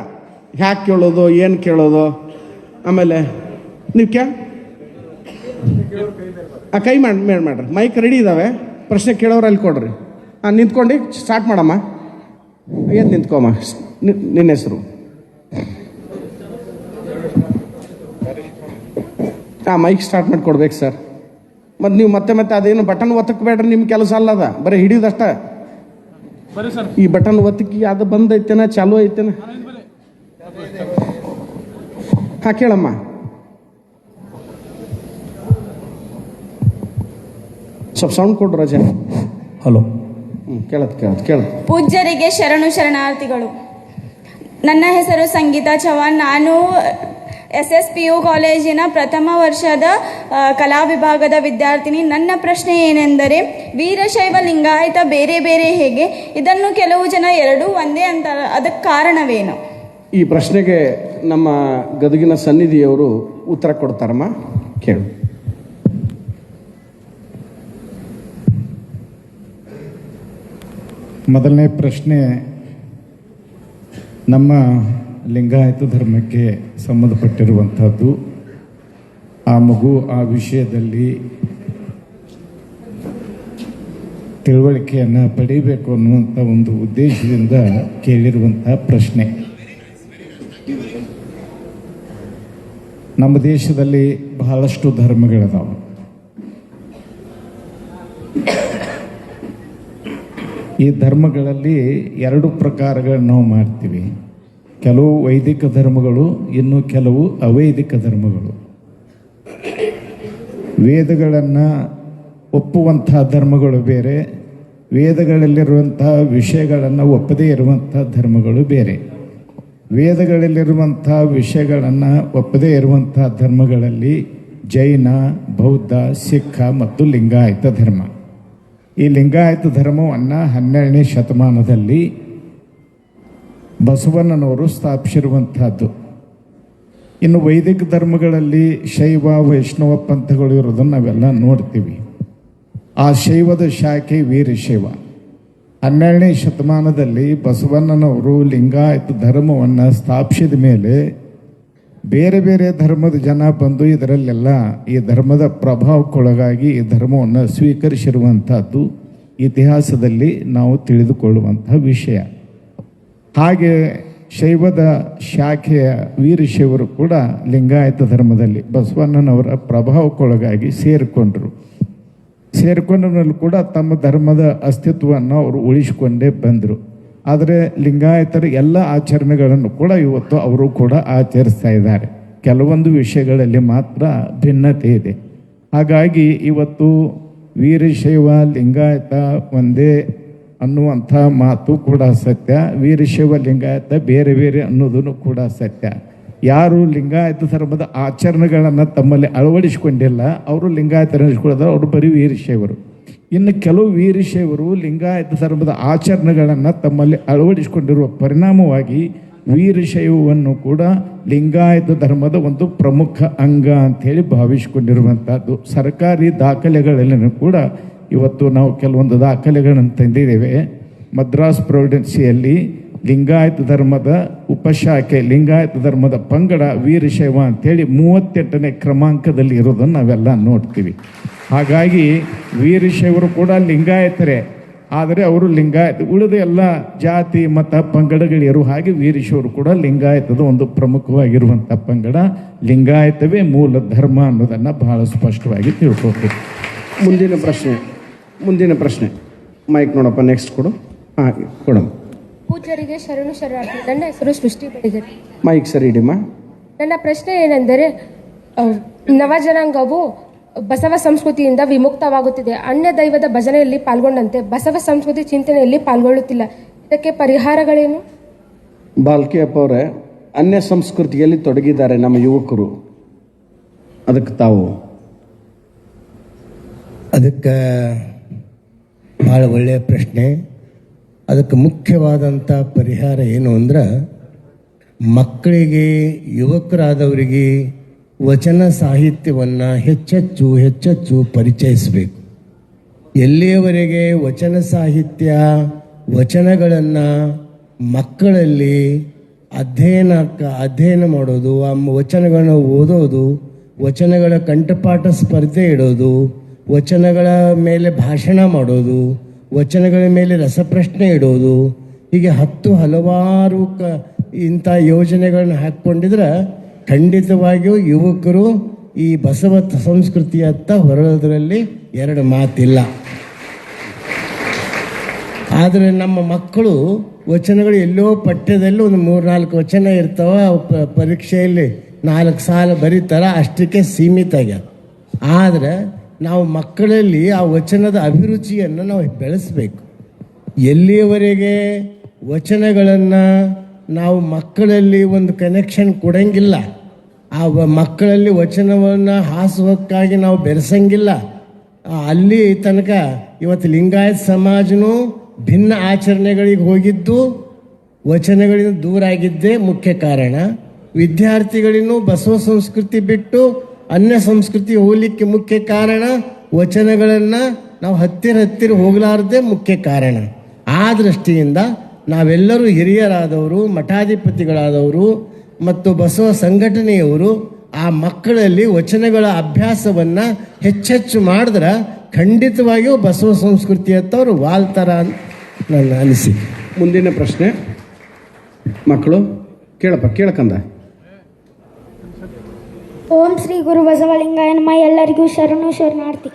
ಹ್ಯಾಕೆ ಕೇಳೋದು, ಏನು ಕೇಳೋದು. ಆಮೇಲೆ ನೀವು ಕೈ ಮಾಡ್ರಿ. ಮೈಕ್ ರೆಡಿ ಇದ್ದಾವೆ, ಪ್ರಶ್ನೆ ಕೇಳೋರು ಅಲ್ಲಿ ಕೊಡ್ರಿ. ನಿಂತ್ಕೊಂಡು ಸ್ಟಾರ್ಟ್ ಮಾಡಮ್ಮ. ಏನು ನಿಂತ್ಕೊಮ್ಮ, ನಿನ್ನ ಹೆಸರು. ಮೈಕ್ ಸ್ಟಾರ್ಟ್ ಮಾಡಿ ಕೊಡ್ಬೇಕು ಸರ್. ಮತ್ತು ನೀವು ಮತ್ತೆ ಅದೇನು ಬಟನ್ ಒತ್ತಕ್ಬೇಡ್ರಿ, ನಿಮ್ಮ ಕೆಲಸ ಅಲ್ಲದ, ಬರೀ ಹಿಡಿಯೋದಷ್ಟ. ಈ ಬಟನ್ ಒತ್ತಕ್ಕೆ ಅದು ಬಂದ್ ಐತೇನ, ಚಾಲು ಐತೇನ? ಕೇಳಮ್ಮ. ಸ್ವಲ್ಪ ಸೌಂಡ್ ಕೊಡ್ರಿ ರಜೆ. ಹಲೋ. ಕೇಳತ್. ಪೂಜ್ಯರಿಗೆ ಶರಣಾರ್ಥಿಗಳು. ನನ್ನ ಹೆಸರು ಸಂಗೀತಾ ಚವಾಣ್. ನಾನು SSPU ಕಾಲೇಜಿನ ಪ್ರಥಮ ವರ್ಷದ ಕಲಾ ವಿಭಾಗದ ವಿದ್ಯಾರ್ಥಿನಿ. ನನ್ನ ಪ್ರಶ್ನೆ ಏನೆಂದರೆ, ವೀರಶೈವ ಲಿಂಗಾಯತ ಬೇರೆ ಬೇರೆ ಹೇಗೆ? ಇದನ್ನು ಕೆಲವು ಜನ ಎರಡೂ ಒಂದೇ ಅಂತಾರೆ, ಅದಕ್ಕೆ ಕಾರಣವೇನು? ಈ ಪ್ರಶ್ನೆಗೆ ನಮ್ಮ ಗದಗಿನ ಸನ್ನಿಧಿಯವರು ಉತ್ತರ ಕೊಡ್ತಾರಮ್ಮ, ಕೇಳು. ಮೊದಲನೇ ಪ್ರಶ್ನೆ ನಮ್ಮ ಲಿಂಗಾಯತ ಧರ್ಮಕ್ಕೆ ಸಂಬಂಧಪಟ್ಟಿರುವಂಥದ್ದು. ಆ ಮಗು ಆ ವಿಷಯದಲ್ಲಿ ತಿಳುವಳಿಕೆಯನ್ನು ಪಡೀಬೇಕು ಅನ್ನುವಂಥ ಒಂದು ಉದ್ದೇಶದಿಂದ ಕೇಳಿರುವಂಥ ಪ್ರಶ್ನೆ. ನಮ್ಮ ದೇಶದಲ್ಲಿ ಬಹಳಷ್ಟು ಧರ್ಮಗಳಿದಾವೆ. ಈ ಧರ್ಮಗಳಲ್ಲಿ 2 ಪ್ರಕಾರಗಳು ನಾವು ಮಾಡ್ತೀವಿ. ಕೆಲವು ವೈದಿಕ ಧರ್ಮಗಳು, ಇನ್ನು ಕೆಲವು ಅವೈದಿಕ ಧರ್ಮಗಳು. ವೇದಗಳನ್ನು ಒಪ್ಪುವಂಥ ಧರ್ಮಗಳು ಬೇರೆ, ವೇದಗಳಲ್ಲಿರುವಂಥ ವಿಷಯಗಳನ್ನು ಒಪ್ಪದೇ ಇರುವಂಥ ಧರ್ಮಗಳು ಬೇರೆ. ವೇದಗಳಲ್ಲಿರುವಂಥ ವಿಷಯಗಳನ್ನು ಒಪ್ಪದೇ ಇರುವಂಥ ಧರ್ಮಗಳಲ್ಲಿ ಜೈನ, ಬೌದ್ಧ, ಸಿಖ್ ಮತ್ತು ಲಿಂಗಾಯತ ಧರ್ಮ. ಈ ಲಿಂಗಾಯತ ಧರ್ಮವನ್ನು 12ನೇ ಶತಮಾನದಲ್ಲಿ ಬಸವಣ್ಣನವರು ಸ್ಥಾಪಿಸಿರುವಂಥದ್ದು. ಇನ್ನು ವೈದಿಕ ಧರ್ಮಗಳಲ್ಲಿ ಶೈವ, ವೈಷ್ಣವ ಪಂಥಗಳು ಇರೋದನ್ನು ನಾವೆಲ್ಲ ನೋಡ್ತೀವಿ. ಆ ಶೈವದ ಶಾಖೆ ವೀರಶೈವ. 12ನೇ ಶತಮಾನದಲ್ಲಿ ಬಸವಣ್ಣನವರು ಲಿಂಗಾಯತ ಧರ್ಮವನ್ನು ಸ್ಥಾಪಿಸಿದ ಮೇಲೆ ಬೇರೆ ಬೇರೆ ಧರ್ಮದ ಜನ ಬಂದು ಇದರಲ್ಲೆಲ್ಲ ಈ ಧರ್ಮದ ಪ್ರಭಾವಕ್ಕೊಳಗಾಗಿ ಈ ಧರ್ಮವನ್ನು ಸ್ವೀಕರಿಸಿರುವಂಥದ್ದು ಇತಿಹಾಸದಲ್ಲಿ ನಾವು ತಿಳಿದುಕೊಳ್ಳುವಂತಹ ವಿಷಯ. ಹಾಗೆ ಶೈವದ ಶಾಖೆಯ ವೀರಶೈವರು ಕೂಡ ಲಿಂಗಾಯತ ಧರ್ಮದಲ್ಲಿ ಬಸವಣ್ಣನವರ ಪ್ರಭಾವಕ್ಕೊಳಗಾಗಿ ಸೇರಿಕೊಂಡಲ್ಲಿ ಕೂಡ ತಮ್ಮ ಧರ್ಮದ ಅಸ್ತಿತ್ವವನ್ನು ಅವರು ಉಳಿಸಿಕೊಂಡೇ ಬಂದರು. ಆದರೆ ಲಿಂಗಾಯತರ ಎಲ್ಲ ಆಚರಣೆಗಳನ್ನು ಕೂಡ ಇವತ್ತು ಅವರು ಕೂಡ ಆಚರಿಸ್ತಾ ಇದ್ದಾರೆ. ಕೆಲವೊಂದು ವಿಷಯಗಳಲ್ಲಿ ಮಾತ್ರ ಭಿನ್ನತೆ ಇದೆ. ಹಾಗಾಗಿ ಇವತ್ತು ವೀರಶೈವ ಲಿಂಗಾಯತ ಒಂದೇ ಅನ್ನುವಂಥ ಮಾತು ಕೂಡ ಸತ್ಯ, ವೀರಶೈವ ಲಿಂಗಾಯತ ಬೇರೆ ಬೇರೆ ಅನ್ನೋದನ್ನು ಕೂಡ ಸತ್ಯ. ಯಾರು ಲಿಂಗಾಯತ ಧರ್ಮದ ಆಚರಣೆಗಳನ್ನು ತಮ್ಮಲ್ಲಿ ಅಳವಡಿಸಿಕೊಂಡಿಲ್ಲ ಅವರು ಲಿಂಗಾಯತ ಅನಿಸ್ಕೊಳ್ಳೋದು, ಅವರು ಬರೀ ವೀರಶೈವರು. ಇನ್ನು ಕೆಲವು ವೀರಶೈವರು ಲಿಂಗಾಯತ ಧರ್ಮದ ಆಚರಣೆಗಳನ್ನು ತಮ್ಮಲ್ಲಿ ಅಳವಡಿಸಿಕೊಂಡಿರುವ ಪರಿಣಾಮವಾಗಿ ವೀರಶೈವವನ್ನು ಕೂಡ ಲಿಂಗಾಯತ ಧರ್ಮದ ಒಂದು ಪ್ರಮುಖ ಅಂಗ ಅಂಥೇಳಿ ಭಾವಿಸಿಕೊಂಡಿರುವಂಥದ್ದು. ಸರ್ಕಾರಿ ದಾಖಲೆಗಳಲ್ಲೂ ಕೂಡ ಇವತ್ತು ನಾವು ಕೆಲವೊಂದು ದಾಖಲೆಗಳನ್ನು ತಂದಿದ್ದೇವೆ. ಮದ್ರಾಸ್ ಪ್ರೊವಿಡೆನ್ಸಿಯಲ್ಲಿ ಲಿಂಗಾಯತ ಧರ್ಮದ ಉಪಶಾಖೆ, ಲಿಂಗಾಯತ ಧರ್ಮದ ಪಂಗಡ ವೀರಶೈವ ಅಂಥೇಳಿ 38ನೇ ಕ್ರಮಾಂಕದಲ್ಲಿ ಇರೋದನ್ನು ನಾವೆಲ್ಲ ನೋಡ್ತೀವಿ. ಹಾಗಾಗಿ ವೀರಶೈವರು ಕೂಡ ಲಿಂಗಾಯತರೇ, ಆದರೆ ಅವರು ಲಿಂಗಾಯತ ಉಳಿದ ಎಲ್ಲ ಜಾತಿ ಮತ ಪಂಗಡಗಳಿರೋ ಹಾಗೆ ವೀರಶೈವರು ಕೂಡ ಲಿಂಗಾಯತದ ಒಂದು ಪ್ರಮುಖವಾಗಿರುವಂಥ ಪಂಗಡ. ಲಿಂಗಾಯತವೇ ಮೂಲ ಧರ್ಮ ಅನ್ನೋದನ್ನು ಬಹಳ ಸ್ಪಷ್ಟವಾಗಿ ತಿಳ್ಕೊಬೇಕು. ಮುಂದಿನ ಪ್ರಶ್ನೆ ಮೈಕ್ ನೋಡಪ್ಪ, ನೆಕ್ಸ್ಟ್ ಕೊಡು. ಹಾಂ ಕೊಡಮ್ಮ. ಪೂಜ್ಯರಿಗೆ ಶರಣು ಶರಣಾರ್ಥಿ. ನನ್ನ ಹೆಸರು ಸೃಷ್ಟಿ ಬೆಳಗೆರೆ. ಮೈಕ್ ಸರಿ ಇಡಿಮ್ಮ. ನನ್ನ ಪ್ರಶ್ನೆ ಏನೆಂದರೆ, ನವಜನಾಂಗವು ಬಸವ ಸಂಸ್ಕೃತಿಯಿಂದ ವಿಮುಕ್ತವಾಗುತ್ತಿದೆ. ಅನ್ಯ ದೈವದ ಭಜನೆಯಲ್ಲಿ ಪಾಲ್ಗೊಂಡಂತೆ ಬಸವ ಸಂಸ್ಕೃತಿ ಚಿಂತನೆಯಲ್ಲಿ ಪಾಲ್ಗೊಳ್ಳುತ್ತಿಲ್ಲ. ಇದಕ್ಕೆ ಪರಿಹಾರಗಳೇನು? ಬಾಲ್ಕಿ ಅಪ್ಪ ಅವರೇ, ಅನ್ಯ ಸಂಸ್ಕೃತಿಯಲ್ಲಿ ತೊಡಗಿದ್ದಾರೆ ನಮ್ಮ ಯುವಕರು, ಅದಕ್ಕೆ ತಾವು? ಅದಕ್ಕೆ ಭಾಳ ಒಳ್ಳೆಯ ಪ್ರಶ್ನೆ. ಅದಕ್ಕೆ ಮುಖ್ಯವಾದಂಥ ಪರಿಹಾರ ಏನು ಅಂದ್ರೆ, ಮಕ್ಕಳಿಗೆ, ಯುವಕರಾದವರಿಗೆ ವಚನ ಸಾಹಿತ್ಯವನ್ನು ಹೆಚ್ಚೆಚ್ಚು ಪರಿಚಯಿಸಬೇಕು. ಎಲ್ಲಿಯವರೆಗೆ ವಚನ ಸಾಹಿತ್ಯ, ವಚನಗಳನ್ನು ಮಕ್ಕಳಲ್ಲಿ ಅಧ್ಯಯನ ಮಾಡೋದು, ಆ ವಚನಗಳನ್ನು ಓದೋದು, ವಚನಗಳ ಕಂಠಪಾಠ ಸ್ಪರ್ಧೆ ಇಡೋದು, ವಚನಗಳ ಮೇಲೆ ಭಾಷಣ ಮಾಡೋದು, ವಚನಗಳ ಮೇಲೆ ರಸಪ್ರಶ್ನೆ ಇಡೋದು, ಹೀಗೆ ಹಲವಾರು ಇಂಥ ಯೋಜನೆಗಳನ್ನು ಹಾಕ್ಕೊಂಡಿದ್ರೆ ಖಂಡಿತವಾಗಿಯೂ ಯುವಕರು ಈ ಬಸವ ಸಂಸ್ಕೃತಿಯತ್ತ ಹೊರಡೋದ್ರಲ್ಲಿ ಎರಡು ಮಾತಿಲ್ಲ. ಆದರೆ ನಮ್ಮ ಮಕ್ಕಳು ವಚನಗಳು ಎಲ್ಲೋ ಪಠ್ಯದಲ್ಲಿ ಒಂದು 3-4 ವಚನ ಇರ್ತಾವ, ಪರೀಕ್ಷೆಯಲ್ಲಿ 4 ಸಾಲ ಬರೀತಾರ, ಅಷ್ಟಕ್ಕೆ ಸೀಮಿತ ಆಗ್ಯಾದ. ಆದರೆ ನಾವು ಮಕ್ಕಳಲ್ಲಿ ಆ ವಚನದ ಅಭಿರುಚಿಯನ್ನು ನಾವು ಬೆಳೆಸಬೇಕು. ಎಲ್ಲಿಯವರೆಗೆ ವಚನಗಳನ್ನು ನಾವು ಮಕ್ಕಳಲ್ಲಿ ಒಂದು ಕನೆಕ್ಷನ್ ಕೊಡಂಗಿಲ್ಲ, ಆ ಮಕ್ಕಳಲ್ಲಿ ವಚನವನ್ನು ಹಾಸುವಕ್ಕಾಗಿ ನಾವು ಬೆರೆಸಂಗಿಲ್ಲ, ಅಲ್ಲಿ ತನಕ ಇವತ್ತು ಲಿಂಗಾಯತ ಸಮಾಜನೂ ಭಿನ್ನ ಆಚರಣೆಗಳಿಗೆ ಹೋಗಿದ್ದು ವಚನಗಳಿಂದ ದೂರ ಆಗಿದ್ದೇ ಮುಖ್ಯ ಕಾರಣ. ವಿದ್ಯಾರ್ಥಿಗಳಿಗೂ ಬಸವ ಸಂಸ್ಕೃತಿ ಬಿಟ್ಟು ಅನ್ಯ ಸಂಸ್ಕೃತಿ ಹೋಗ್ಲಿಕ್ಕೆ ಮುಖ್ಯ ಕಾರಣ ವಚನಗಳನ್ನು ನಾವು ಹತ್ತಿರ ಹೋಗಲಾರದೇ ಮುಖ್ಯ ಕಾರಣ. ಆ ದೃಷ್ಟಿಯಿಂದ ನಾವೆಲ್ಲರೂ ಹಿರಿಯರಾದವರು, ಮಠಾಧಿಪತಿಗಳಾದವರು ಮತ್ತು ಬಸವ ಸಂಘಟನೆಯವರು ಆ ಮಕ್ಕಳಲ್ಲಿ ವಚನಗಳ ಅಭ್ಯಾಸವನ್ನು ಹೆಚ್ಚೆಚ್ಚು ಮಾಡಿದ್ರೆ ಖಂಡಿತವಾಗಿಯೂ ಬಸವ ಸಂಸ್ಕೃತಿಯತ್ತವರು ವಾಲ್ತಾರ ಅಂತ ನನ್ನ ಅನಿಸಿಕೆ. ಮುಂದಿನ ಪ್ರಶ್ನೆ ಮಕ್ಕಳು ಕೇಳಕಂದ. ಓಂ ಶ್ರೀ ಗುರು ಬಸವಲಿಂಗಾಯ ನಮಃ. ಎಲ್ಲರಿಗೂ ಶರಣು ಶರಣಾರ್ಥಿ.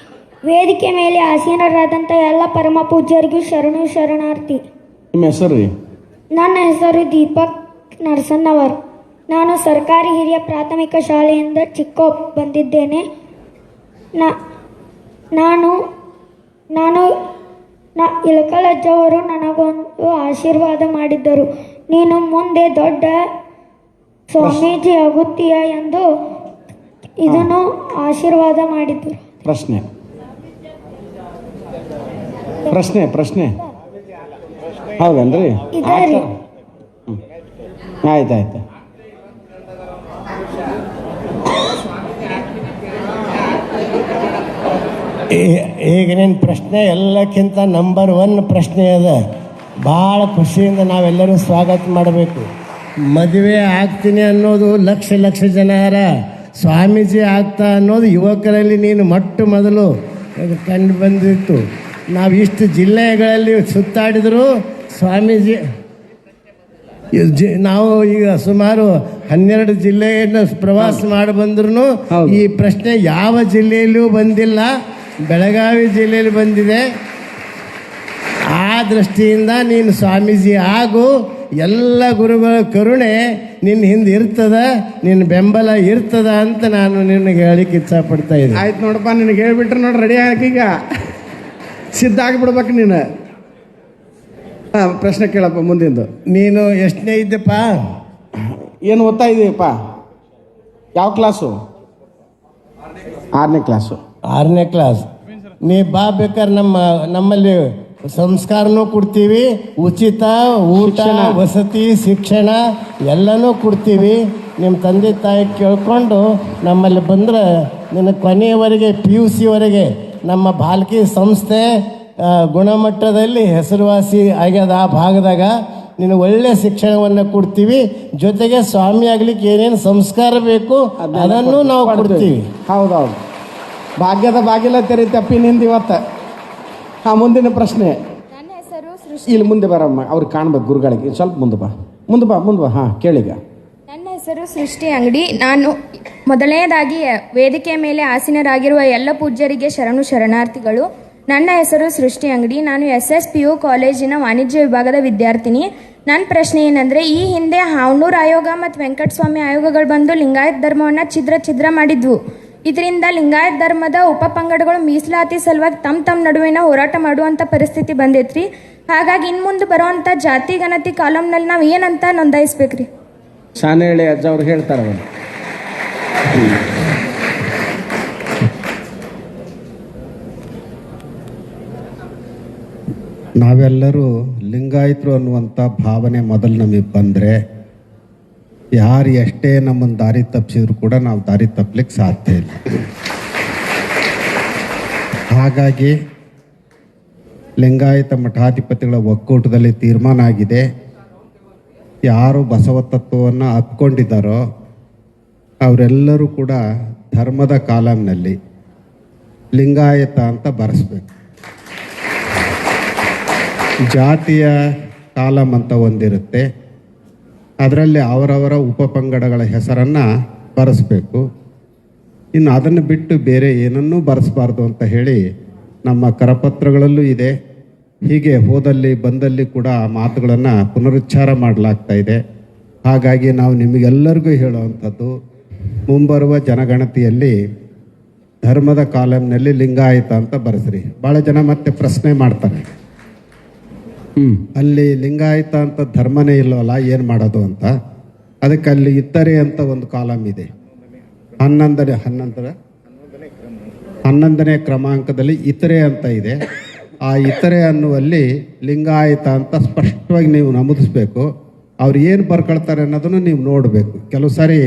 ವೇದಿಕೆ ಮೇಲೆ ಆಸೀನರಾದಂಥ ಎಲ್ಲ ಪರಮ ಪೂಜ್ಯರಿಗೂ ಶರಣು ಶರಣಾರ್ಥಿ. ನಿಮ್ಮ ಹೆಸರು ರೀ? ನನ್ನ ಹೆಸರು ದೀಪಕ್ ನರಸನ್ನವರ್. ನಾನು ಸರ್ಕಾರಿ ಹಿರಿಯ ಪ್ರಾಥಮಿಕ ಶಾಲೆಯಿಂದ ಚಿಕ್ಕೋಪ್ ಬಂದಿದ್ದೇನೆ. ನಾನು ಇಳಕಲಜ್ಜವರು ನನಗೊಂದು ಆಶೀರ್ವಾದ ಮಾಡಿದ್ದರು. ನೀನು ಮುಂದೆ ದೊಡ್ಡ ಸ್ವಾಮೀಜಿ ಆಗುತ್ತೀಯ ಎಂದು ಇದನ್ನು ಆಶೀರ್ವಾದ ಮಾಡಿದ್ದರು. ಪ್ರಶ್ನೆ ಹೌದನ್ರಿ? ಆಯ್ತಾಯ್ತು. ಈಗ ನಿನ್ನ ಪ್ರಶ್ನೆ ಎಲ್ಲಕ್ಕಿಂತ ನಂಬರ್ 1 ಪ್ರಶ್ನೆ ಅದ. ಭಾಳ ಖುಷಿಯಿಂದ ನಾವೆಲ್ಲರೂ ಸ್ವಾಗತ ಮಾಡಬೇಕು. ಮದುವೆ ಆಗ್ತೀನಿ ಅನ್ನೋದು ಲಕ್ಷ ಲಕ್ಷ ಜನರ ಸ್ವಾಮೀಜಿ ಆಗ್ತಾ ಅನ್ನೋದು ಯುವಕರಲ್ಲಿ ನೀನು ಮೊಟ್ಟ ಮೊದಲು ಕಂಡು ಬಂದಿತ್ತು. ನಾವು ಇಷ್ಟು ಜಿಲ್ಲೆಗಳಲ್ಲಿ ಸುತ್ತಾಡಿದರೂ ಸ್ವಾಮೀಜಿ ನಾವು ಈಗ ಸುಮಾರು 12 ಜಿಲ್ಲೆಯನ್ನು ಪ್ರವಾಸ ಮಾಡಿ ಬಂದ್ರೂ ಈ ಪ್ರಶ್ನೆ ಯಾವ ಜಿಲ್ಲೆಯಲ್ಲೂ ಬಂದಿಲ್ಲ. ಬೆಳಗಾವಿ ಜಿಲ್ಲೆಯಲ್ಲಿ ಬಂದಿದೆ. ಆ ದೃಷ್ಟಿಯಿಂದ ನೀನು ಸ್ವಾಮೀಜಿ ಆಗು. ಎಲ್ಲ ಗುರುಗಳ ಕರುಣೆ ನಿನ್ನ ಹಿಂದೆ ಇರ್ತದ, ನಿನ್ನ ಬೆಂಬಲ ಇರ್ತದ ಅಂತ ನಾನು ನಿನಗೆ ಹೇಳಿಕ್ಕೆ ಇಚ್ಛಪಡ್ತಾ ಇದ್ದೀನಿ. ಆಯ್ತು ನೋಡಪ್ಪ, ನಿನಗೆ ಹೇಳ್ಬಿಟ್ರೆ ನೋಡಿ, ರೆಡಿ ಆಗೀಗ ಸಿದ್ಧ ಆಗಿಬಿಡ್ಬೇಕು ನೀನು. ಹಾಂ, ಪ್ರಶ್ನೆ ಕೇಳಪ್ಪ ಮುಂದಿಂದು. ನೀನು ಎಷ್ಟನೇ ಇದ್ದಪ್ಪ? ಏನು ಓದ್ತಾ ಇದೀಯಪ್ಪ? ಯಾವ ಕ್ಲಾಸು? 6ನೇ ಕ್ಲಾಸು. 6ನೇ ಕ್ಲಾಸ್. ನೀ ಬಾ, ಬೇಕಾದ್ರೆ ನಮ್ಮಲ್ಲಿ ಸಂಸ್ಕಾರನೂ ಕೊಡ್ತೀವಿ, ಉಚಿತ ಊಟ, ವಸತಿ, ಶಿಕ್ಷಣ ಎಲ್ಲನೂ ಕೊಡ್ತೀವಿ. ನಿಮ್ಮ ತಂದೆ ತಾಯಿ ಕೇಳ್ಕೊಂಡು ನಮ್ಮಲ್ಲಿ ಬಂದರೆ ನಿನ್ನ ಕೊನೆಯವರೆಗೆ PUCವರೆಗೆ ನಮ್ಮ ಬಾಲ್ಕಿ ಸಂಸ್ಥೆ ಗುಣಮಟ್ಟದಲ್ಲಿ ಹೆಸರುವಾಸಿ ಆಗ್ಯದ. ಆ ಭಾಗದಾಗ ನೀನು ಒಳ್ಳೆಯ ಶಿಕ್ಷಣವನ್ನು ಕೊಡ್ತೀವಿ. ಜೊತೆಗೆ ಸ್ವಾಮಿ ಆಗ್ಲಿಕ್ಕೆ ಏನೇನು ಸಂಸ್ಕಾರ ಬೇಕು ಅದನ್ನು ನಾವು ಕೊಡ್ತೀವಿ. ಹೌದೌದು, ಭಾಗ್ಯದ ಬಾಗಿಲ ತೆರೀತಪ್ಪಿ ನಿಂದು ಇವತ್ತು. ಹಾಂ, ಮುಂದಿನ ಪ್ರಶ್ನೆ. ನನ್ನ ಹೆಸರು ಸೃಷ್ಟಿ. ಇಲ್ಲಿ ಮುಂದೆ ಬರಮ್ಮ, ಅವ್ರಿಗೆ ಕಾಣ್ಬೇಕು ಗುರುಗಳಿಗೆ. ಸ್ವಲ್ಪ ಮುಂದೆ ಬಾ. ಹಾಂ, ಕೇಳಿಗ. ನನ್ನ ಹೆಸರು ಸೃಷ್ಟಿ ಅಂಗಡಿ. ನಾನು ಮೊದಲನೇದಾಗಿ ವೇದಿಕೆಯ ಮೇಲೆ ಆಸೀನರಾಗಿರುವ ಎಲ್ಲ ಪೂಜ್ಯರಿಗೆ ಶರಣು ಶರಣಾರ್ಥಿಗಳು. ನನ್ನ ಹೆಸರು ಸೃಷ್ಟಿ ಅಂಗಡಿ. ನಾನು SSPU ಕಾಲೇಜಿನ ವಾಣಿಜ್ಯ ವಿಭಾಗದ ವಿದ್ಯಾರ್ಥಿನಿ. ನನ್ನ ಪ್ರಶ್ನೆ ಏನಂದರೆ, ಈ ಹಿಂದೆ ಹಾವನೂರು ಆಯೋಗ ಮತ್ತು ವೆಂಕಟಸ್ವಾಮಿ ಆಯೋಗಗಳು ಬಂದು ಲಿಂಗಾಯತ ಧರ್ಮವನ್ನು ಛಿದ್ರ ಮಾಡಿದ್ವು. ಇದರಿಂದ ಲಿಂಗಾಯತ ಧರ್ಮದ ಉಪಪಂಗಡಗಳು ಮೀಸಲಾತಿ ಸಲುವಾಗಿ ತಮ್ಮ ನಡುವಿನ ಹೋರಾಟ ಮಾಡುವಂಥ ಪರಿಸ್ಥಿತಿ ಬಂದೈತ್ರಿ. ಹಾಗಾಗಿ ಇನ್ನು ಮುಂದೆ ಬರೋವಂಥ ಜಾತಿ ಗಣತಿ ಕಾಲಮ್ನಲ್ಲಿ ನಾವು ಏನಂತ ನೋಂದಾಯಿಸ್ಬೇಕ್ರಿ? ಶಾನೇಳಿ ಅಜ್ಜ ಅವ್ರು ಹೇಳ್ತಾರೆ. ಅವರು ನಾವೆಲ್ಲರೂ ಲಿಂಗಾಯತರು ಅನ್ನುವಂಥ ಭಾವನೆ ಮೊದಲು ನಮಗೆ ಬಂದರೆ ಯಾರು ಎಷ್ಟೇ ನಮ್ಮನ್ನು ದಾರಿ ತಪ್ಪಿಸಿದ್ರು ಕೂಡ ನಾವು ದಾರಿ ತಪ್ಪಲಿಕ್ಕೆ ಸಾಧ್ಯ ಇಲ್ಲ. ಹಾಗಾಗಿ ಲಿಂಗಾಯತ ಮಠಾಧಿಪತಿಗಳ ಒಕ್ಕೂಟದಲ್ಲಿ ತೀರ್ಮಾನ ಆಗಿದೆ, ಯಾರು ಬಸವ ತತ್ವವನ್ನು ಅಪ್ಕೊಂಡಿದ್ದಾರೋ ಅವರೆಲ್ಲರೂ ಕೂಡ ಧರ್ಮದ ಕಾಲಂನಲ್ಲಿ ಲಿಂಗಾಯತ ಅಂತ ಬರೆಸ್ಬೇಕು. ಜಾತಿಯ ಕಾಲಂ ಅಂತ ಒಂದಿರುತ್ತೆ, ಅದರಲ್ಲಿ ಅವರವರ ಉಪಪಂಗಡಗಳ ಹೆಸರನ್ನು ಬರೆಸ್ಬೇಕು. ಇನ್ನು ಅದನ್ನು ಬಿಟ್ಟು ಬೇರೆ ಏನನ್ನೂ ಬರೆಸಬಾರ್ದು ಅಂತ ಹೇಳಿ ನಮ್ಮ ಕರಪತ್ರಗಳಲ್ಲೂ ಇದೆ. ಹೀಗೆ ಹೋದಲ್ಲಿ ಬಂದಲ್ಲಿ ಕೂಡ ಆ ಮಾತುಗಳನ್ನು ಪುನರುಚ್ಚಾರ ಮಾಡಲಾಗ್ತಾ ಇದೆ. ಹಾಗಾಗಿ ನಾವು ನಿಮಗೆಲ್ಲರಿಗೂ ಹೇಳುವಂಥದ್ದು, ಮುಂಬರುವ ಜನಗಣತಿಯಲ್ಲಿ ಧರ್ಮದ ಕಾಲಂನಲ್ಲಿ ಲಿಂಗಾಯತ ಅಂತ ಬರೆಸ್ರಿ. ಭಾಳ ಜನ ಮತ್ತೆ ಪ್ರಶ್ನೆ ಮಾಡ್ತಾರೆ, ಅಲ್ಲಿ ಲಿಂಗಾಯತ ಅಂತ ಧರ್ಮನೇ ಇಲ್ಲವಲ್ಲ, ಏನು ಮಾಡೋದು ಅಂತ. ಅದಕ್ಕೆ ಅಲ್ಲಿ ಇತರೆ ಅಂತ ಒಂದು ಕಾಲಮ್ ಇದೆ. 11ನೇ ಕ್ರಮಾಂಕದಲ್ಲಿ ಇತರೆ ಅಂತ ಇದೆ. ಆ ಇತರೆ ಅನ್ನುವಲ್ಲಿ ಲಿಂಗಾಯತ ಅಂತ ಸ್ಪಷ್ಟವಾಗಿ ನೀವು ನಮೂದಿಸ್ಬೇಕು. ಅವ್ರು ಏನು ಬರ್ಕೊಳ್ತಾರೆ ಅನ್ನೋದನ್ನು ನೀವು ನೋಡಬೇಕು. ಕೆಲವು ಸಾರಿ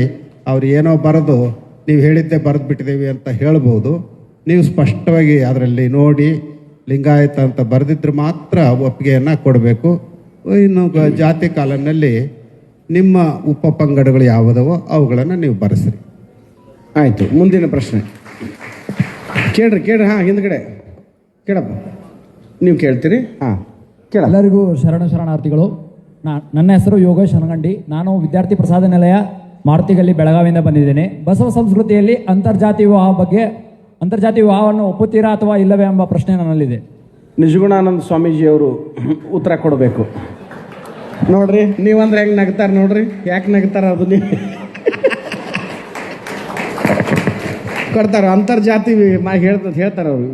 ಅವ್ರು ಏನೋ ಬರೆದು ನೀವು ಹೇಳಿದ್ದೆ ಬರೆದು ಬಿಟ್ಟಿದ್ದೀವಿ ಅಂತ ಹೇಳ್ಬೋದು. ನೀವು ಸ್ಪಷ್ಟವಾಗಿ ಅದರಲ್ಲಿ ನೋಡಿ ಲಿಂಗಾಯತ ಅಂತ ಬರೆದಿದ್ರೆ ಮಾತ್ರ ಒಪ್ಪಿಗೆಯನ್ನು ಕೊಡಬೇಕು. ಇನ್ನು ಜಾತಿ ಕಾಲಂನಲ್ಲಿ ನಿಮ್ಮ ಉಪಪಂಗಡಗಳು ಯಾವುದವೋ ಅವುಗಳನ್ನು ನೀವು ಬರೆಸ್ರಿ. ಆಯಿತು, ಮುಂದಿನ ಪ್ರಶ್ನೆ ಕೇಳ್ರಿ. ಹಾಂ, ಹಿಂದ್ಗಡೆ ಕೇಳಪ್ಪ, ನೀವು ಕೇಳ್ತೀರಿ? ಹಾಂ, ಕೇಳ. ಎಲ್ಲರಿಗೂ ಶರಣಾರ್ಥಿಗಳು. ನನ್ನ ಹೆಸರು ಯೋಗೇಶ್ ಹನಗಂಡಿ. ನಾನು ವಿದ್ಯಾರ್ಥಿ ಪ್ರಸಾದ ನಿಲಯ ಮಾರುತಿಗಲ್ಲಿ ಬೆಳಗಾವಿಯಿಂದ ಬಂದಿದ್ದೇನೆ. ಬಸವ ಸಂಸ್ಕೃತಿಯಲ್ಲಿ ಅಂತರ್ಜಾತಿ ವಿವಾಹವನ್ನು ಒಪ್ಪುತ್ತೀರಾ ಅಥವಾ ಇಲ್ಲವೇ ಎಂಬ ಪ್ರಶ್ನೆ ನನ್ನಲ್ಲಿದೆ. ನಿಜಗುಣಾನಂದ ಸ್ವಾಮೀಜಿಯವರು ಉತ್ತರ ಕೊಡಬೇಕು. ನೋಡ್ರಿ, ನೀವಂದ್ರೆ ಹೆಂಗೆ ನಗ್ತಾರೆ ನೋಡ್ರಿ. ಯಾಕೆ ನಗ್ತಾರ ಅದು ನೀವು ಕೊಡ್ತಾರ. ಅಂತರ್ಜಾತಿ ಹೇಳ್ತಾರ ಅವರು.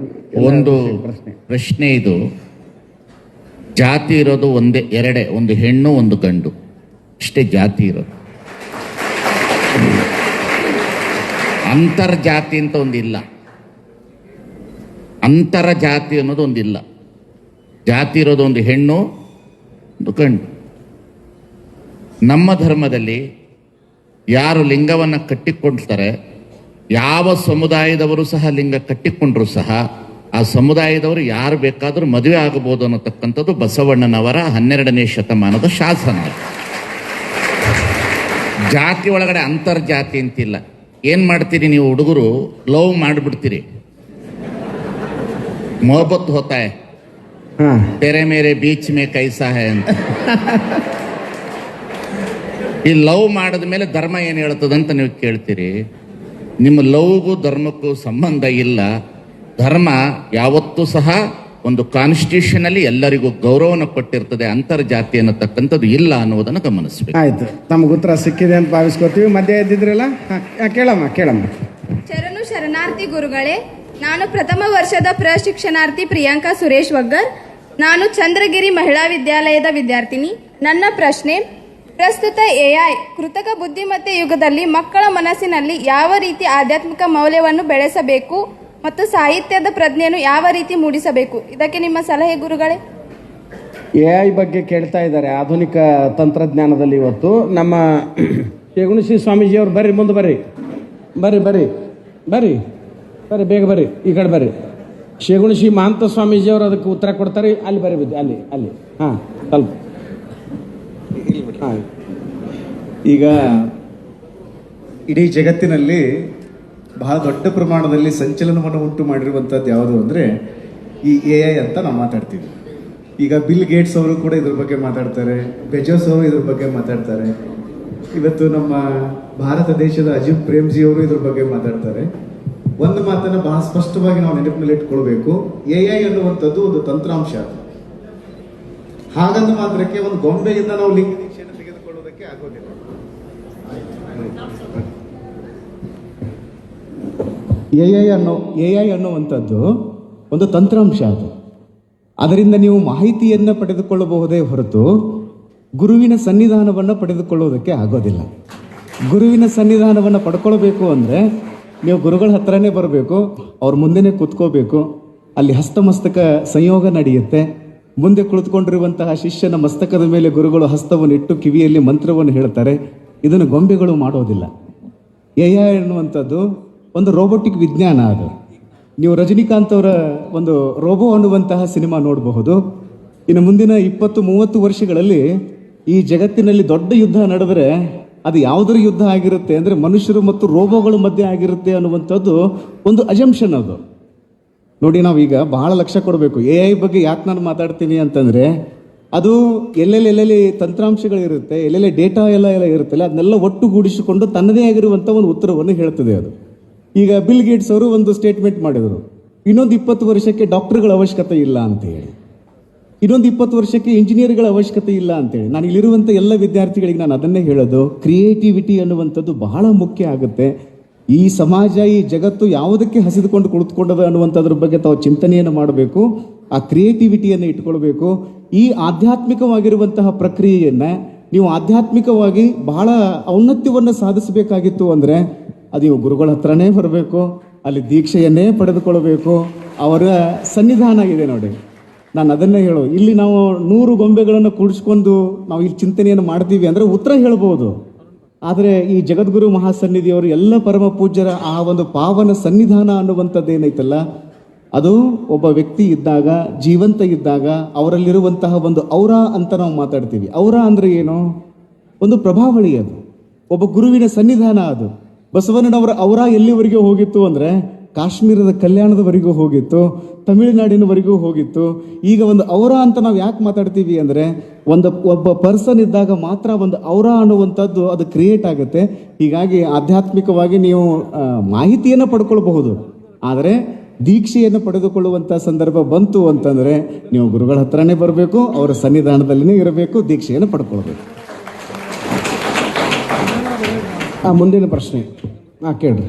ಒಂದು ಪ್ರಶ್ನೆ ಇದು. ಜಾತಿ ಇರೋದು ಎರಡೇ, ಒಂದು ಹೆಣ್ಣು ಒಂದು ಗಂಡು, ಇಷ್ಟೇ ಜಾತಿ ಇರೋದು. ಅಂತರ್ಜಾತಿ ಅಂತ ಒಂದಿಲ್ಲ. ಅಂತರ ಜಾತಿ ಅನ್ನೋದು ಒಂದಿಲ್ಲ. ಜಾತಿ ಇರೋದು ಒಂದು ಹೆಣ್ಣು ಒಂದು ಗಂಡು. ನಮ್ಮ ಧರ್ಮದಲ್ಲಿ ಯಾರು ಲಿಂಗವನ್ನು ಕಟ್ಟಿಕೊಳ್ತಾರೆ, ಯಾವ ಸಮುದಾಯದವರು ಸಹ ಲಿಂಗ ಕಟ್ಟಿಕೊಂಡ್ರು ಸಹ ಆ ಸಮುದಾಯದವರು ಯಾರು ಬೇಕಾದರೂ ಮದುವೆ ಆಗಬಹುದು ಅನ್ನತಕ್ಕಂಥದ್ದು ಬಸವಣ್ಣನವರ 12ನೇ ಶತಮಾನದ ಶಾಸನ. ಜಾತಿ ಒಳಗಡೆ ಅಂತರ್ಜಾತಿ ಅಂತಿಲ್ಲ. ಏನು ಮಾಡ್ತೀರಿ ನೀವು ಹುಡುಗರು? ಲವ್ ಮಾಡಿಬಿಡ್ತೀರಿ. ಮೊಹಬ್ಬತ್ ಹೋತಾ ಹೈ, ತೆರೆ ಮೇರೆ ಬೀಚ್ ಮೇ ಕೈಸಾ ಹೈ ಅಂತ. ಈ ಲವ್ ಮಾಡಿದ ಮೇಲೆ ಧರ್ಮ ಏನು ಹೇಳ್ತದಂತ ನೀವು ಕೇಳ್ತೀರಿ. ನಿಮ್ಮ ಲವ್ಗೂ ಧರ್ಮಕ್ಕೂ ಸಂಬಂಧ ಇಲ್ಲ. ಧರ್ಮ ಯಾವತ್ತೂ ಸಹ ಒಂದು ಕಾನ್ಸ್ಟಿಟ್ಯೂಷನ್ ಎಲ್ಲರಿಗೂ ಗೌರವನ ಕೊಟ್ಟಿರ್ತದೆ. ಅಂತರ್ಜಾತಿ ಅನ್ನತಕ್ಕಂಥದ್ದು ಇಲ್ಲ ಅನ್ನೋದನ್ನು ಗಮನಿಸಬೇಕು. ಆಯ್ತು, ತಮಗೆ ಉತ್ತರ ಸಿಕ್ಕಿದೆ ಅಂತ ಭಾವಿಸ್ಕೋತೀವಿ. ಮಧ್ಯ ಎದ್ದಿದ್ರಲ್ಲ, ಕೇಳಮ್ಮ. ಶರಣು ಶರಣಾರ್ಥಿ ಗುರುಗಳೇ, ನಾನು ಪ್ರಥಮ ವರ್ಷದ ಪ್ರಶಿಕ್ಷಣಾರ್ಥಿ ಪ್ರಿಯಾಂಕಾ ಸುರೇಶ್ ವಗ್ಗರ್. ನಾನು ಚಂದ್ರಗಿರಿ ಮಹಿಳಾ ವಿದ್ಯಾಲಯದ ವಿದ್ಯಾರ್ಥಿನಿ. ನನ್ನ ಪ್ರಶ್ನೆ, ಪ್ರಸ್ತುತ AI ಕೃತಕ ಬುದ್ಧಿಮತ್ತೆ ಯುಗದಲ್ಲಿ ಮಕ್ಕಳ ಮನಸ್ಸಿನಲ್ಲಿ ಯಾವ ರೀತಿ ಆಧ್ಯಾತ್ಮಿಕ ಮೌಲ್ಯವನ್ನು ಬೆಳೆಸಬೇಕು ಮತ್ತು ಸಾಹಿತ್ಯದ ಪ್ರಜ್ಞೆಯನ್ನು ಯಾವ ರೀತಿ ಮೂಡಿಸಬೇಕು? ಇದಕ್ಕೆ ನಿಮ್ಮ ಸಲಹೆ ಗುರುಗಳೇ. AI ಬಗ್ಗೆ ಕೇಳ್ತಾ ಇದ್ದಾರೆ. ಆಧುನಿಕ ತಂತ್ರಜ್ಞಾನದಲ್ಲಿ ಇವತ್ತು ನಮ್ಮ ಶೇಗುಣಶ್ರೀ ಸ್ವಾಮೀಜಿಯವರು ಬರ್ರಿ, ಮುಂದೆ ಬರ್ರಿ, ಬೇಗ ಬರ್ರಿ, ಈ ಕಡೆ ಬರ್ರಿ. ಶೇಗುಣಶ್ರೀ ಮಹಾಂತ ಸ್ವಾಮೀಜಿಯವರು ಅದಕ್ಕೆ ಉತ್ತರ ಕೊಡ್ತಾರೆ. ಅಲ್ಲಿ ಬರ್ರಿ, ಅಲ್ಲಿ ಹಾಂ, ಸ್ವಲ್ಪ ಹಾಂ. ಈಗ ಇಡೀ ಜಗತ್ತಿನಲ್ಲಿ ಬಹಳ ದೊಡ್ಡ ಪ್ರಮಾಣದಲ್ಲಿ ಸಂಚಲನವನ್ನು ಉಂಟು ಮಾಡಿರುವಂಥದ್ದು ಯಾವುದು ಅಂದರೆ ಈ AI ಅಂತ ನಾವು ಮಾತಾಡ್ತೀವಿ. ಈಗ ಬಿಲ್ ಗೇಟ್ಸ್ ಅವರು ಕೂಡ ಇದ್ರ ಬಗ್ಗೆ ಮಾತಾಡ್ತಾರೆ, ಬೆಜೋಸ್ ಅವರು ಇದ್ರ ಬಗ್ಗೆ ಮಾತಾಡ್ತಾರೆ, ಇವತ್ತು ನಮ್ಮ ಭಾರತ ದೇಶದ ಅಜಿಮ್ ಪ್ರೇಮ್ಜಿ ಅವರು ಇದ್ರ ಬಗ್ಗೆ ಮಾತಾಡ್ತಾರೆ. ಒಂದು ಮಾತನ್ನು ಬಹಳ ಸ್ಪಷ್ಟವಾಗಿ ನಾವು ನೆನಪಿನಲ್ಲಿ ಇಟ್ಕೊಳ್ಬೇಕು, AI ಅನ್ನುವಂಥದ್ದು ಒಂದು ತಂತ್ರಾಂಶ. ಹಾಗಂದ ಮಾತ್ರಕ್ಕೆ ಒಂದು ಗೊಂಬೆಯಿಂದ ನಾವು ಲಿಂಗ ದೀಕ್ಷೆಯನ್ನು ತೆಗೆದುಕೊಳ್ಳೋದಕ್ಕೆ ಆಗೋದಿಲ್ಲ. AI ಅನ್ನುವಂಥದ್ದು ಒಂದು ತಂತ್ರಾಂಶ. ಅದರಿಂದ ನೀವು ಮಾಹಿತಿಯನ್ನು ಪಡೆದುಕೊಳ್ಳಬಹುದೇ ಹೊರತು ಗುರುವಿನ ಸನ್ನಿಧಾನವನ್ನು ಪಡೆದುಕೊಳ್ಳೋದಕ್ಕೆ ಆಗೋದಿಲ್ಲ. ಗುರುವಿನ ಸನ್ನಿಧಾನವನ್ನು ಪಡ್ಕೊಳ್ಬೇಕು ಅಂದರೆ ನೀವು ಗುರುಗಳ ಹತ್ರನೇ ಬರಬೇಕು, ಅವ್ರ ಮುಂದೆನೇ ಕೂತ್ಕೋಬೇಕು. ಅಲ್ಲಿ ಹಸ್ತಮಸ್ತಕ ಸಂಯೋಗ ನಡೆಯುತ್ತೆ. ಮುಂದೆ ಕುಳಿತುಕೊಂಡಿರುವಂತಹ ಶಿಷ್ಯನ ಮಸ್ತಕದ ಮೇಲೆ ಗುರುಗಳು ಹಸ್ತವನ್ನು ಇಟ್ಟು ಕಿವಿಯಲ್ಲಿ ಮಂತ್ರವನ್ನು ಹೇಳ್ತಾರೆ. ಇದನ್ನು ಗೊಂಬೆಗಳು ಮಾಡೋದಿಲ್ಲ. AI ಅನ್ನುವಂಥದ್ದು ಒಂದು ರೋಬೋಟಿಕ್ ವಿಜ್ಞಾನ. ಅದು ನೀವು ರಜನಿಕಾಂತ್ ಅವರ ಒಂದು ರೋಬೋ ಅನ್ನುವಂತಹ ಸಿನಿಮಾ ನೋಡಬಹುದು. ಇನ್ನು ಮುಂದಿನ 20-30 ವರ್ಷಗಳಲ್ಲಿ ಈ ಜಗತ್ತಿನಲ್ಲಿ ದೊಡ್ಡ ಯುದ್ಧ ನಡೆದರೆ ಅದು ಯಾವುದರ ಯುದ್ಧ ಆಗಿರುತ್ತೆ ಅಂದರೆ ಮನುಷ್ಯರು ಮತ್ತು ರೋಬೋಗಳ ಮಧ್ಯೆ ಆಗಿರುತ್ತೆ ಅನ್ನುವಂಥದ್ದು ಒಂದು ಅಜಂಪ್ಷನ್. ಅದು ನೋಡಿ, ನಾವೀಗ ಬಹಳ ಲಕ್ಷ್ಯ ಕೊಡಬೇಕು. AI ಬಗ್ಗೆ ಯಾಕೆ ನಾನು ಮಾತಾಡ್ತೀನಿ ಅಂತಂದರೆ, ಅದು ಎಲ್ಲೆಲ್ಲಿ ತಂತ್ರಾಂಶಗಳಿರುತ್ತೆ, ಎಲ್ಲೆಲ್ಲಿ ಡೇಟಾ ಎಲ್ಲ ಇರುತ್ತಲ್ಲ, ಅದನ್ನೆಲ್ಲ ಒಟ್ಟುಗೂಡಿಸಿಕೊಂಡು ತನ್ನದೇ ಆಗಿರುವಂಥ ಒಂದು ಉತ್ತರವನ್ನು ಹೇಳ್ತದೆ ಅದು. ಈಗ ಬಿಲ್ ಗೇಟ್ಸ್ ಅವರು ಒಂದು ಸ್ಟೇಟ್ಮೆಂಟ್ ಮಾಡಿದರು, ಇನ್ನೊಂದು 20 ವರ್ಷಕ್ಕೆ ಡಾಕ್ಟರ್ಗಳ ಅವಶ್ಯಕತೆ ಇಲ್ಲ ಅಂತೇಳಿ, ಇನ್ನೊಂದು 20 ವರ್ಷಕ್ಕೆ ಇಂಜಿನಿಯರ್ಗಳ ಅವಶ್ಯಕತೆ ಇಲ್ಲ ಅಂತೇಳಿ. ನಾನು ಇಲ್ಲಿರುವಂಥ ಎಲ್ಲ ವಿದ್ಯಾರ್ಥಿಗಳಿಗೆ ನಾನು ಅದನ್ನೇ ಹೇಳೋದು, ಕ್ರಿಯೇಟಿವಿಟಿ ಅನ್ನುವಂಥದ್ದು ಬಹಳ ಮುಖ್ಯ ಆಗುತ್ತೆ. ಈ ಸಮಾಜ, ಈ ಜಗತ್ತು ಯಾವುದಕ್ಕೆ ಹಸಿದುಕೊಂಡು ಕುಳಿತುಕೊಂಡದ ಅನ್ನುವಂಥದ್ರ ಬಗ್ಗೆ ತಾವು ಚಿಂತನೆಯನ್ನು ಮಾಡಬೇಕು. ಆ ಕ್ರಿಯೇಟಿವಿಟಿಯನ್ನು ಇಟ್ಕೊಳ್ಬೇಕು. ಈ ಆಧ್ಯಾತ್ಮಿಕವಾಗಿರುವಂತಹ ಪ್ರಕ್ರಿಯೆಯನ್ನು ನೀವು ಆಧ್ಯಾತ್ಮಿಕವಾಗಿ ಬಹಳ ಔನ್ನತ್ಯವನ್ನು ಸಾಧಿಸಬೇಕಾಗಿತ್ತು ಅಂದರೆ ಅದು ನೀವು ಗುರುಗಳ ಹತ್ರನೇ ಬರಬೇಕು, ಅಲ್ಲಿ ದೀಕ್ಷೆಯನ್ನೇ ಪಡೆದುಕೊಳ್ಬೇಕು. ಅವರ ಸನ್ನಿಧಾನ ಇದೆ ನೋಡಿ. ನಾನು ಅದನ್ನೇ ಹೇಳೋ, ಇಲ್ಲಿ ನಾವು 100 ಗೊಂಬೆಗಳನ್ನು ಕೂಡಿಸ್ಕೊಂಡು ನಾವು ಇಲ್ಲಿ ಚಿಂತನೆಯನ್ನು ಮಾಡ್ತೀವಿ ಅಂದರೆ ಉತ್ತರ ಹೇಳ್ಬೋದು. ಆದರೆ ಈ ಜಗದ್ಗುರು ಮಹಾಸನ್ನಿಧಿಯವರು ಎಲ್ಲ ಪರಮ ಪೂಜ್ಯರ ಆ ಒಂದು ಪಾವನ ಸನ್ನಿಧಾನ ಅನ್ನುವಂಥದ್ದು ಏನೈತಲ್ಲ, ಅದು ಒಬ್ಬ ವ್ಯಕ್ತಿ ಇದ್ದಾಗ, ಜೀವಂತ ಇದ್ದಾಗ ಅವರಲ್ಲಿರುವಂತಹ ಒಂದು ಔರಾ ಅಂತ ನಾವು ಮಾತಾಡ್ತೀವಿ. ಔರಾ ಅಂದರೆ ಏನು? ಒಂದು ಪ್ರಭಾವಳಿ. ಅದು ಒಬ್ಬ ಗುರುವಿನ ಸನ್ನಿಧಾನ. ಅದು ಬಸವಣ್ಣನವರ ಔರಾ ಎಲ್ಲಿವರೆಗೂ ಹೋಗಿತ್ತು ಅಂದರೆ ಕಾಶ್ಮೀರದ ಕಲ್ಯಾಣದವರೆಗೂ ಹೋಗಿತ್ತು, ತಮಿಳುನಾಡಿನವರೆಗೂ ಹೋಗಿತ್ತು. ಈಗ ಒಂದು ಔರಾ ಅಂತ ನಾವು ಯಾಕೆ ಮಾತಾಡ್ತೀವಿ ಅಂದರೆ, ಒಬ್ಬ ಪರ್ಸನ್ ಇದ್ದಾಗ ಮಾತ್ರ ಒಂದು ಔರಾ ಅನ್ನುವಂಥದ್ದು ಅದು ಕ್ರಿಯೇಟ್ ಆಗುತ್ತೆ. ಹೀಗಾಗಿ ಆಧ್ಯಾತ್ಮಿಕವಾಗಿ ನೀವು ಮಾಹಿತಿಯನ್ನು ಪಡ್ಕೊಳ್ಬಹುದು, ಆದರೆ ದೀಕ್ಷೆಯನ್ನು ಪಡೆದುಕೊಳ್ಳುವಂಥ ಸಂದರ್ಭ ಬಂತು ಅಂತಂದರೆ ನೀವು ಗುರುಗಳ ಹತ್ರನೇ ಬರಬೇಕು, ಅವರ ಸನ್ನಿಧಾನದಲ್ಲಿನೇ ಇರಬೇಕು, ದೀಕ್ಷೆಯನ್ನು ಪಡ್ಕೊಳ್ಬೇಕು. ಮುಂದಿನ ಪ್ರಶ್ನೆ ಕೇಳ್ರಿ.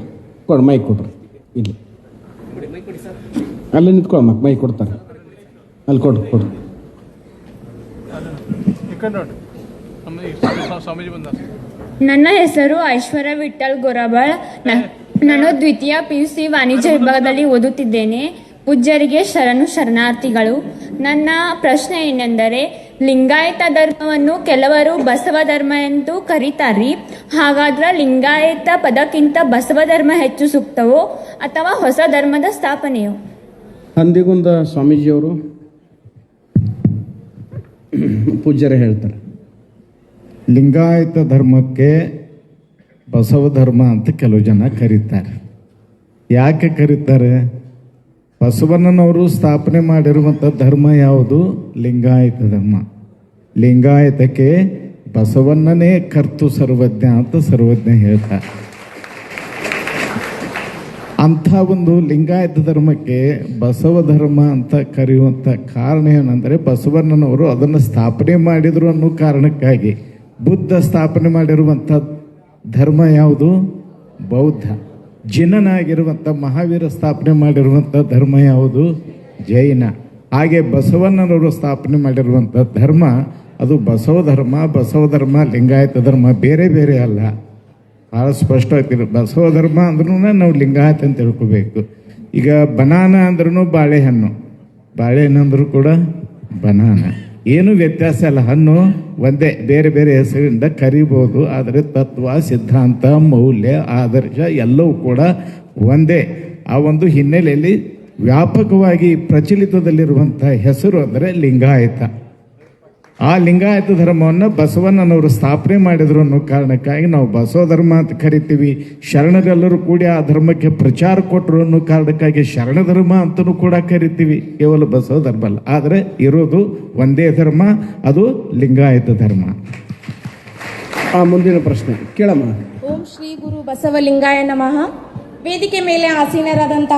ಮೈಕ್ ಕೊಡ್ರಿ. ಇಲ್ಲಿ ಅಲ್ಲಿ ನಿಂತ್ಕೊಳ್ಳ, ಮೈಕ್ ಕೊಡ್ತಾರೆ. ಅಲ್ಲಿ ಕೊಡ್ರಿ. ನನ್ನ ಹೆಸರು ಐಶ್ವರ್ಯ ವಿಠಲ್ ಗೊರಬಾಳ್. ನಾನು ದ್ವಿತೀಯ PUC ವಾಣಿಜ್ಯ ವಿಭಾಗದಲ್ಲಿ ಓದುತ್ತಿದ್ದೇನೆ. ಪೂಜ್ಯರಿಗೆ ಶರಣು ಶರಣಾರ್ಥಿಗಳು. ನನ್ನ ಪ್ರಶ್ನೆ ಏನೆಂದರೆ, ಲಿಂಗಾಯತ ಧರ್ಮವನ್ನು ಕೆಲವರು ಬಸವ ಧರ್ಮ ಎಂದು ಕರೀತಾರ್ರಿ. ಹಾಗಾದ್ರೆ ಲಿಂಗಾಯತ ಪದಕ್ಕಿಂತ ಬಸವ ಧರ್ಮ ಹೆಚ್ಚು ಸೂಕ್ತವೋ ಅಥವಾ ಹೊಸ ಧರ್ಮದ ಸ್ಥಾಪನೆಯೋ? ಹಂದಿಗುಂದ ಸ್ವಾಮೀಜಿಯವರು ಪೂಜ್ಯರೇ ಹೇಳ್ತಾರೆ. ಲಿಂಗಾಯತ ಧರ್ಮಕ್ಕೆ ಬಸವ ಧರ್ಮ ಅಂತ ಕೆಲವು ಜನ ಕರೀತಾರೆ. ಯಾಕೆ ಕರೀತಾರೆ? ಬಸವಣ್ಣನವರು ಸ್ಥಾಪನೆ ಮಾಡಿರುವಂಥ ಧರ್ಮ ಯಾವುದು? ಲಿಂಗಾಯತ ಧರ್ಮ. ಲಿಂಗಾಯತಕ್ಕೆ ಬಸವಣ್ಣನೇ ಕರ್ತು ಸರ್ವಜ್ಞ ಅಂತ ಸರ್ವಜ್ಞ ಹೇಳ್ತಾರೆ. ಅಂಥ ಒಂದು ಲಿಂಗಾಯತ ಧರ್ಮಕ್ಕೆ ಬಸವ ಧರ್ಮ ಅಂತ ಕರೆಯುವಂಥ ಕಾರಣ ಏನಂದರೆ ಬಸವಣ್ಣನವರು ಅದನ್ನು ಸ್ಥಾಪನೆ ಮಾಡಿದರು ಅನ್ನೋ ಕಾರಣಕ್ಕಾಗಿ. ಬುದ್ಧ ಸ್ಥಾಪನೆ ಮಾಡಿರುವಂಥ ಧರ್ಮ ಯಾವುದು? ಬೌದ್ಧ. ಜಿನನಾಗಿರುವಂಥ ಮಹಾವೀರ ಸ್ಥಾಪನೆ ಮಾಡಿರುವಂಥ ಧರ್ಮ ಯಾವುದು? ಜೈನ. ಹಾಗೆ ಬಸವಣ್ಣನವರು ಸ್ಥಾಪನೆ ಮಾಡಿರುವಂಥ ಧರ್ಮ ಅದು ಬಸವ ಧರ್ಮ. ಬಸವ ಧರ್ಮ ಲಿಂಗಾಯತ ಧರ್ಮ ಬೇರೆ ಬೇರೆ ಅಲ್ಲ. ಭಾಳ ಸ್ಪಷ್ಟವಾಗಿರು. ಬಸವ ಧರ್ಮ ಅಂದ್ರೂ ನಾವು ಲಿಂಗಾಯತ ಅಂತ ತಿಳ್ಕೋಬೇಕು. ಈಗ ಬನಾನ ಅಂದ್ರೂ ಬಾಳೆಹಣ್ಣು, ಬಾಳೆಹಣ್ಣು ಅಂದ್ರೂ ಕೂಡ ಬನಾನ. ಏನು ವ್ಯತ್ಯಾಸ ಅಲ್ಲ, ಹಣ್ಣು ಒಂದೇ, ಬೇರೆ ಬೇರೆ ಹೆಸರಿಂದ ಕರಿಬೋದು. ಆದರೆ ತತ್ವ, ಸಿದ್ಧಾಂತ, ಮೌಲ್ಯ, ಆದರ್ಶ ಎಲ್ಲವೂ ಕೂಡ ಒಂದೇ. ಆ ಒಂದು ಹಿನ್ನೆಲೆಯಲ್ಲಿ ವ್ಯಾಪಕವಾಗಿ ಪ್ರಚಲಿತದಲ್ಲಿರುವಂಥ ಹೆಸರು ಅಂದರೆ ಲಿಂಗಾಯತ. ಆ ಲಿಂಗಾಯತ ಧರ್ಮವನ್ನು ಬಸವಣ್ಣನವರು ಸ್ಥಾಪನೆ ಮಾಡಿದ್ರು ಅನ್ನೋ ಕಾರಣಕ್ಕಾಗಿ ನಾವು ಬಸವ ಧರ್ಮ ಅಂತ ಕರಿತೀವಿ. ಶರಣರೆಲ್ಲರೂ ಕೂಡಿ ಆ ಧರ್ಮಕ್ಕೆ ಪ್ರಚಾರ ಕೊಟ್ಟರು ಅನ್ನೋ ಕಾರಣಕ್ಕಾಗಿ ಶರಣ ಧರ್ಮ ಅಂತಲೂ ಕೂಡ ಕರಿತೀವಿ. ಕೇವಲ ಬಸವ ಧರ್ಮ ಅಲ್ಲ, ಆದರೆ ಇರೋದು ಒಂದೇ ಧರ್ಮ, ಅದು ಲಿಂಗಾಯತ ಧರ್ಮ. ಮುಂದಿನ ಪ್ರಶ್ನೆ ಕೇಳಮ್ಮ. ಓಂ ಶ್ರೀ ಗುರು ಬಸವಲಿಂಗಾಯ ನಮಃ. ವೇದಿಕೆ ಮೇಲೆ ಆಸೀನರಾದಂತಹ